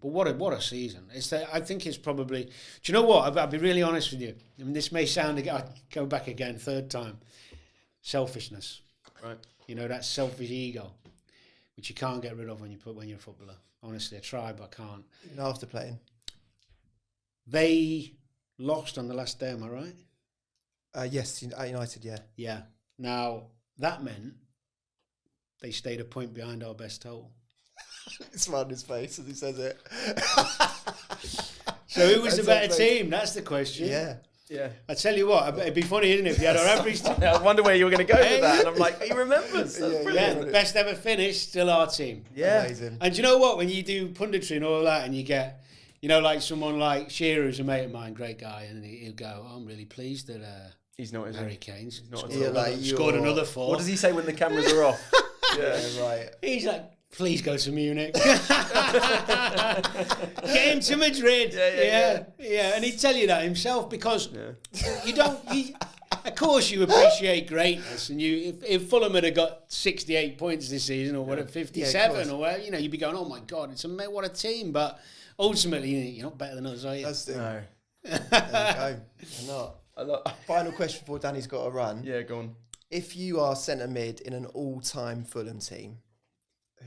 But what a season! I think it's probably. Do you know what? I'll be really honest with you. I mean, this may sound. I go back again, third time. Selfishness, right? That selfish ego, which you can't get rid of when you're a footballer. Honestly, I try, but I can't. Even after playing, they lost on the last day. Am I right? Yes, United. Yeah. Yeah. Now that meant. They stayed a point behind our best total. It's on his face as he says it. So who was the better team? That's the question. Yeah. I tell you what, it'd be funny, isn't it, if you had our average team. I wonder where you were going to go with that. And I'm like, he remembers. Best ever finish, still our team. Yeah. Amazing. And do you know what? When you do punditry and all that and you get, like someone like Shearer, who's a mate of mine, great guy, and he'll go, I'm really pleased that he's not Harry Kane's scored another 4. What does he say when the cameras are off? Yeah, right. He's like, please go to Munich. Get him to Madrid. Yeah. And he'd tell you that himself because you don't. Of course, you appreciate greatness, and if Fulham had got 68 points this season or whatever, 57 or whatever, you'd be going, oh my God, what a team. But ultimately, you're not better than us, are you? That's it. No. There you go. Final question before Danny's got to run. Yeah, go on. If you are centre mid in an all-time Fulham team,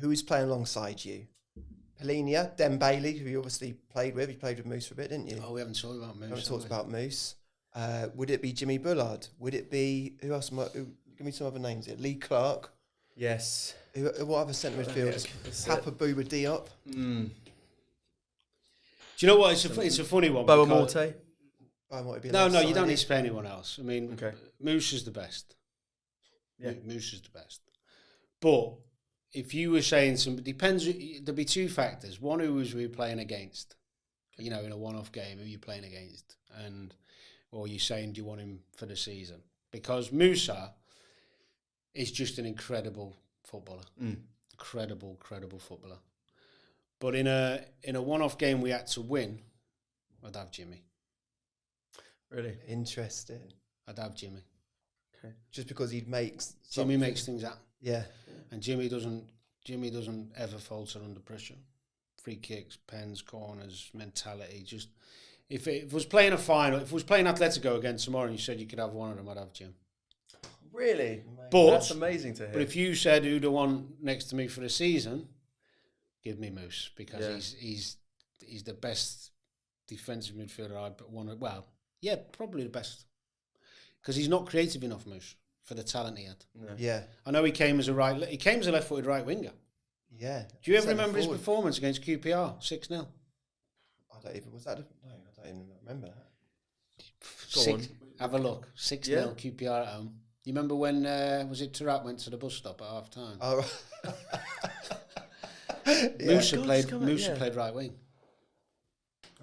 who is playing alongside you? Polinia, Dembele, who you obviously played with. You played with Moose for a bit, didn't you? Oh, we haven't talked about Moose. We haven't talked about Moose. Would it be Jimmy Bullard? Would it be... Who else? Give me some other names here. Lee Clark. Yes. What other centre midfielders? Papa Bouba Diop. Do you know what? It's a funny one. Boa Morte. No, you don't need to play anyone else. I mean, Moose is the best. Yeah. Moose is the best. But if you were saying depends, there'd be two factors. One, who was we playing against? You know, in a one-off game, who are you playing against? Or are you saying, do you want him for the season? Because Musa is just an incredible footballer. Incredible footballer. But in a one-off game we had to win, I'd have Jimmy. Really? Interesting. I'd have Jimmy. Okay. Just because he makes... Jimmy makes things happen. Yeah. And Jimmy doesn't ever falter under pressure. Free kicks, pens, corners, mentality. Just if it was playing a final, if it was playing Atletico again tomorrow and you said you could have one of them, I'd have Jim. Really? But that's amazing to hear. But if you said who the one next to me for the season, give me Moose, because he's the best defensive midfielder I wanted. Well, yeah, probably the best, because he's not creative enough, Moose, for the talent he had. No. Yeah, I know he came as a left-footed right winger. Yeah. Do you ever remember his performance against QPR, 6-0? I don't even. Was that? No, I don't even remember that. Go on. Have a look. 6-0 QPR at home. You remember when was it Tarat went to the bus stop at half time? Oh, Musa played right wing.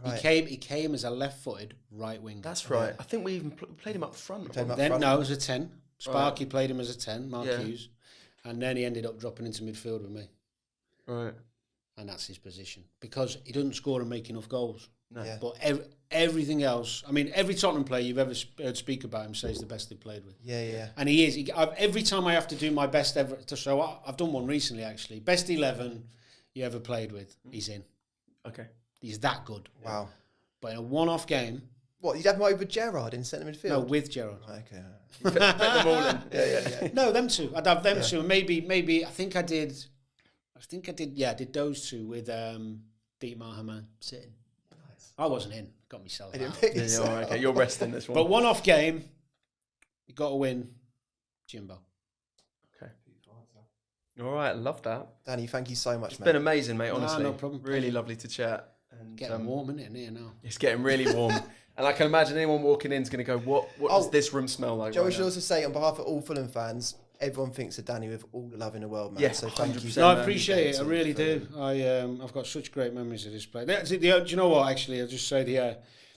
Right. He came as a left-footed right wing. That's right. I think we even played him up front. No, it was a 10. Sparky played him as a 10, Mark Hughes. And then he ended up dropping into midfield with me. Right. And that's his position. Because he doesn't score and make enough goals. No. Yeah. But everything else, I mean, every Tottenham player you've ever heard speak about him says the best they've played with. Yeah. And he is. Every time I have to do my best ever, I've done one recently actually. Best 11 you ever played with, he's in. Okay. He's that good. Wow. But in a one-off game... What, you'd have him over Gerrard in centre midfield? No, with Gerrard. Okay. Put them all in. Yeah. No, them two. I'd have them two. Maybe, I think I did, I did those two with Dietmar Hamann sitting. Nice. I wasn't in. Got myself out. Okay, you're resting this one. But one-off game, you got to win, Jimbo. Okay. All right, I love that. Danny, thank you so much, It's been amazing, mate, honestly. No problem. Really lovely to chat. And, getting warm, isn't it, in here now? It's getting really warm. And I can imagine anyone walking in is going to go, what does this room smell like? Joe, I should also say, on behalf of all Fulham fans, everyone thinks of Danny with all the love in the world, man. Yeah, so thank you. No, I appreciate it. I really do. I've got such great memories of this place. Do you know what? Actually, I'll just say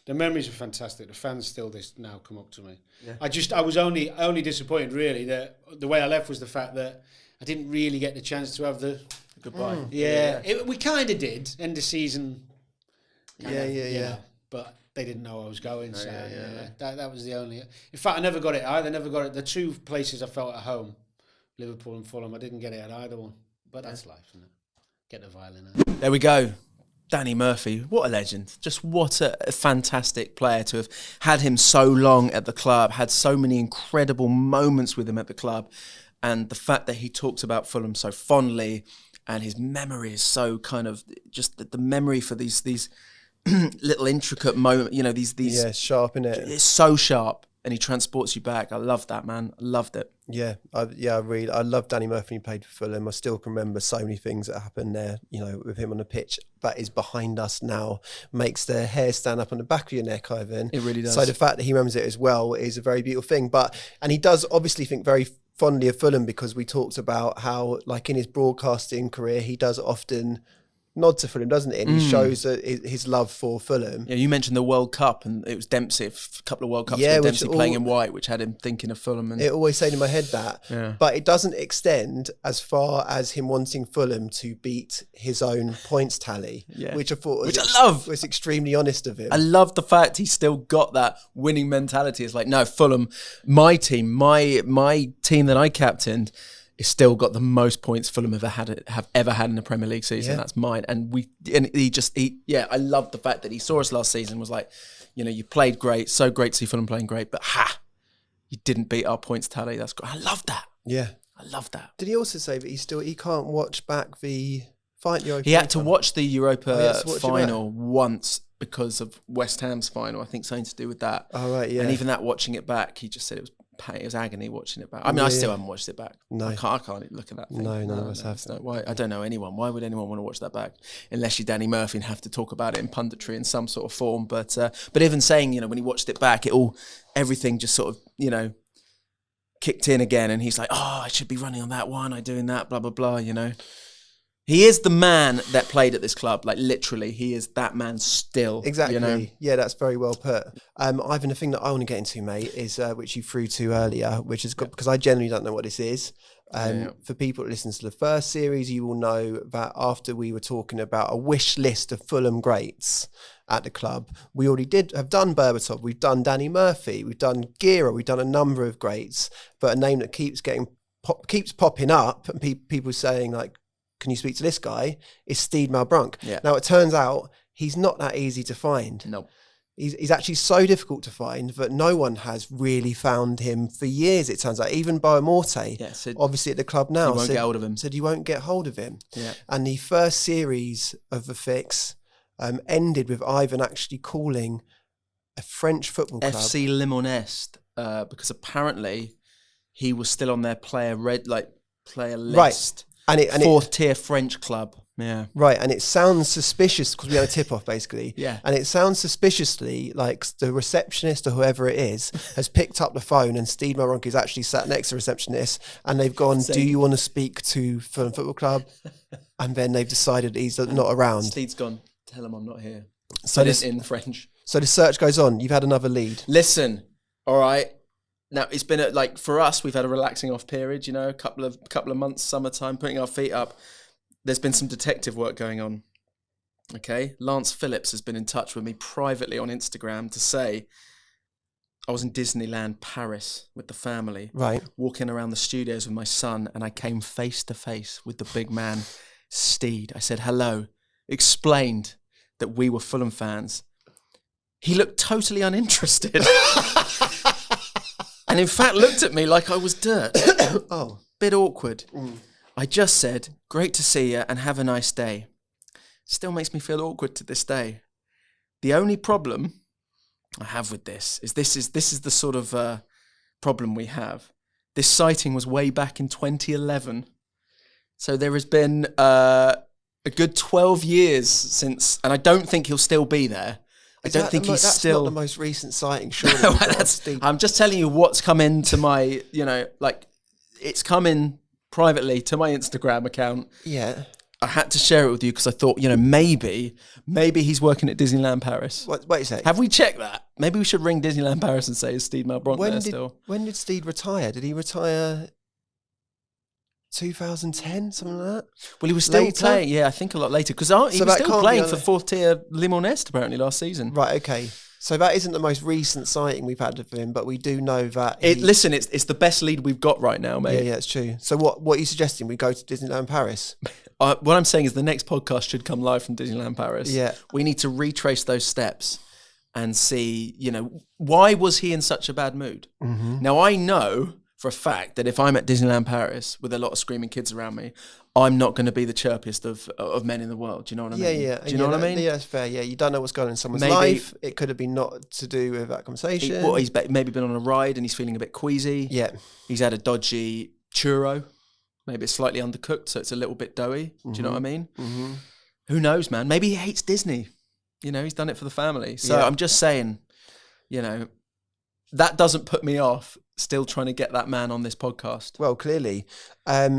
the memories are fantastic. The fans still now come up to me. Yeah. I was only disappointed really that the way I left was the fact that I didn't really get the chance to have the goodbye. We kind of did end of season. Yeah. But they didn't know I was going, that was the only... In fact, I never got it either. Never got it. The two places I felt at home, Liverpool and Fulham, I didn't get it at either one. But that's life, isn't it? Get the violin out. There we go. Danny Murphy, what a legend. Just what a fantastic player to have had him so long at the club, had so many incredible moments with him at the club. And the fact that he talks about Fulham so fondly and his memory is so kind of just the memory for these little intricate moments, you know, these sharp, innit? It's so sharp, and he transports you back. I love that, man. I loved it. I love Danny Murphy. He played for Fulham. I still can remember so many things that happened there, you know, with him on the pitch. That is behind us now, makes the hair stand up on the back of your neck, Ivan. It really does. So the fact that he remembers it as well is a very beautiful thing. And he does obviously think very fondly of Fulham, because we talked about how, like, in his broadcasting career, he does often nod to Fulham, doesn't it? And he shows his love for Fulham. Yeah, you mentioned the World Cup, and it was Dempsey, a couple of World Cups with Dempsey playing in white, which had him thinking of Fulham. And it always stayed in my head that. But it doesn't extend as far as him wanting Fulham to beat his own points tally, which I thought was extremely honest of him. I love the fact he still got that winning mentality. It's like, no, Fulham, my team, my team that I captained, is still got the most points Fulham have ever had in a Premier League season. That's mine. And I love the fact that he saw us last season, was like, You know, you played great. So great to see Fulham playing great. But you didn't beat our points tally. That's great. I love that. Yeah. I love that. Did he also say that he can't watch back the fight? He had to watch the Europa watch final once because of West Ham's final. I think something to do with that. Oh, right, yeah. And even that, watching it back, he just said it was agony watching it back. I mean, I still haven't watched it back. No. I can't look at that thing. No, none of us have. Why? I don't know anyone. Why would anyone want to watch that back? Unless you're Danny Murphy and have to talk about it in punditry in some sort of form. But even saying, you know, when he watched it back, everything just sort of, you know, kicked in again. And he's like, oh, I should be running on that one. I'm doing that, blah, blah, blah, you know. He is the man that played at this club. Like, literally, he is that man still. Exactly. You know? Yeah, that's very well put. Ivan, the thing that I want to get into, mate, is which you threw to earlier, which is because I genuinely don't know what this is. For people that listen to the first series, you will know that after we were talking about a wish list of Fulham greats at the club, we already have done Berbatov, we've done Danny Murphy, we've done Gira, we've done a number of greats, but a name that keeps popping up and people saying, like, can you speak to this guy, is Steed Malbrunck. Yeah. Now, it turns out he's not that easy to find. No. He's actually so difficult to find that no one has really found him for years, it turns out. Even Boa Morte, obviously at the club now, you won't get hold of him. Said you won't get hold of him. Yeah. And the first series of the fix ended with Ivan actually calling a French football club FC Limonest, because apparently he was still on their player list. Right. And fourth tier French club. Yeah. Right, and it sounds suspicious because we had a tip-off basically. Yeah. And it sounds suspiciously like the receptionist or whoever it is has picked up the phone and Steed Malbrunck is actually sat next to the receptionist and they've gone, do you want to speak to Fulham Football Club? And then they've decided he's not around. Steed's gone, tell him I'm not here. So in French. So the search goes on. You've had another lead. Listen, all right. Now, it's been for us, we've had a relaxing off period, you know, a couple of months, summertime, putting our feet up. There's been some detective work going on. Okay. Lance Phillips has been in touch with me privately on Instagram to say I was in Disneyland Paris with the family. Right. Walking around the studios with my son, and I came face to face with the big man, Steed. I said, hello, explained that we were Fulham fans. He looked totally uninterested. And in fact, looked at me like I was dirt. Oh. Bit awkward. I just said, great to see you and have a nice day. Still makes me feel awkward to this day. The only problem I have with this is the sort of problem we have. This sighting was way back in 2011. So there has been a good 12 years since, and I don't think he'll still be there. That's not the most recent sighting, surely. I'm just telling you what's come into my, you know, like, it's come in privately to my Instagram account. Yeah. I had to share it with you because I thought, you know, maybe he's working at Disneyland Paris. Wait a sec. Have we checked that? Maybe we should ring Disneyland Paris and say, is Steed Malbrunck there still? When did Steed retire? Did he retire 2010, something like that? Well, he was still playing. Yeah, I think a lot later because he was still playing for fourth tier Limonest apparently last season. Right. Okay. So that isn't the most recent sighting we've had of him, but we do know that. Listen, it's the best lead we've got right now, mate. Yeah, it's true. So what are you suggesting? We go to Disneyland Paris? What I'm saying is the next podcast should come live from Disneyland Paris. Yeah. We need to retrace those steps and see, you know, why was he in such a bad mood? Mm-hmm. Now, I know for a fact that if I'm at Disneyland Paris with a lot of screaming kids around me, I'm not going to be the chirpiest of men in the world. Do you know what I mean? Yeah. Do you know what I mean? Yeah, that's fair. Yeah, you don't know what's going on in someone's life. It could have been not to do with that conversation. He's maybe been on a ride and he's feeling a bit queasy. Yeah. He's had a dodgy churro. Maybe it's slightly undercooked, so it's a little bit doughy. Mm-hmm. Do you know what I mean? Mm-hmm. Who knows, man? Maybe he hates Disney. You know, he's done it for the family. So I'm just saying, you know, that doesn't put me off still trying to get that man on this podcast. Well, clearly.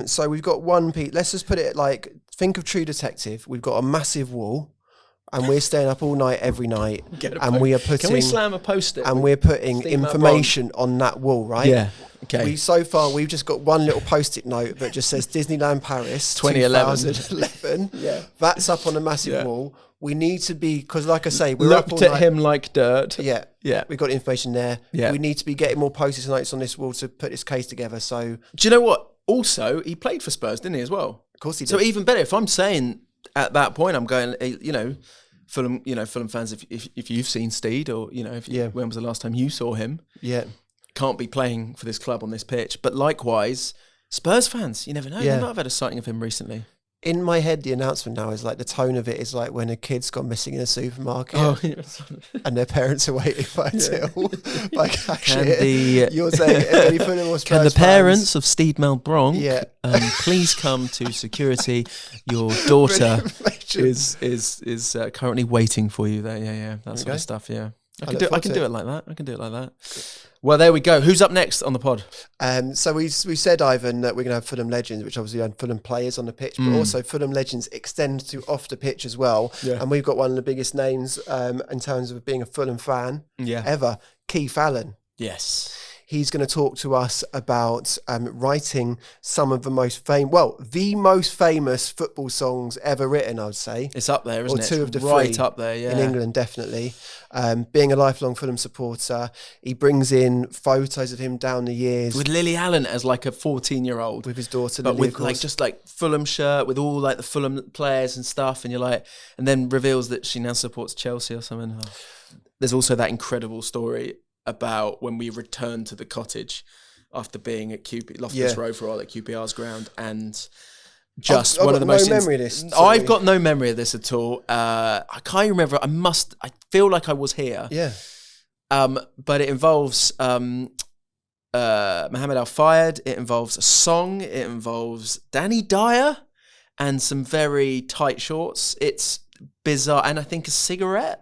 So we've got one piece. Let's just put it like, think of True Detective. We've got a massive wall and we're staying up all night, every night. And we are putting... Can we slam a post-it? And we're putting information on that wall, right? Yeah. Okay. So far, we've just got one little post-it note that just says Disneyland Paris 2011. Yeah. That's up on a massive wall. We need to be, because like I say, we're looked up all at night. him like dirt. Yeah. Yeah. We've got information there. Yeah. We need to be getting more post-it notes on this wall to put this case together. So, do you know what? Also, he played for Spurs, didn't he, as well? Of course he did. So even better, if I'm saying at that point, I'm going, you know, Fulham, Fulham fans, if you've seen Steed, or when was the last time you saw him? Yeah, can't be playing for this club on this pitch. But likewise, Spurs fans, you never know. They might have had a sighting of him recently. In my head, the announcement now is like the tone of it is like when a kid's gone missing in a supermarket and their parents are waiting for a till. Like, you're saying, any Fulham or Spurs can the fans, parents of Steed Malbronk please come to security? Your daughter is currently waiting for you there. Yeah, that sort of stuff. Yeah. I can do it like that. Well, there we go. Who's up next on the pod? So we said, Ivan, that we're going to have Fulham legends, which obviously have Fulham players on the pitch, but also Fulham legends extend to off the pitch as well. Yeah. And we've got one of the biggest names in terms of being a Fulham fan ever, Keith Allen. Yes. He's going to talk to us about writing some of the the most famous football songs ever written, I would say. It's up there, isn't it? Or two of the right three up there, yeah. In England, definitely. Being a lifelong Fulham supporter, he brings in photos of him down the years. With Lily Allen as like a 14-year-old. With his daughter, but Lily, with just Fulham shirt with all like the Fulham players and stuff. And you're like, and then reveals that she now supports Chelsea or something. Oh. There's also that incredible story about when we returned to the cottage after being at Loftus Road for a while at QPR's ground, and just I've one of the most. Memory of this. I've got no memory of this at all. I can't remember. I feel like I was here. Yeah. But it involves Mohammed Al Fayed. It involves a song. It involves Danny Dyer and some very tight shorts. It's bizarre, and I think a cigarette.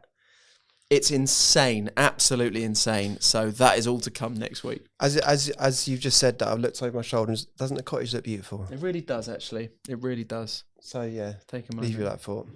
It's insane, absolutely insane. So that is all to come next week. As you've just said that, I've looked over my shoulders. Doesn't the cottage look beautiful? It really does, actually. It really does. So yeah, take a moment. Leave you that thought.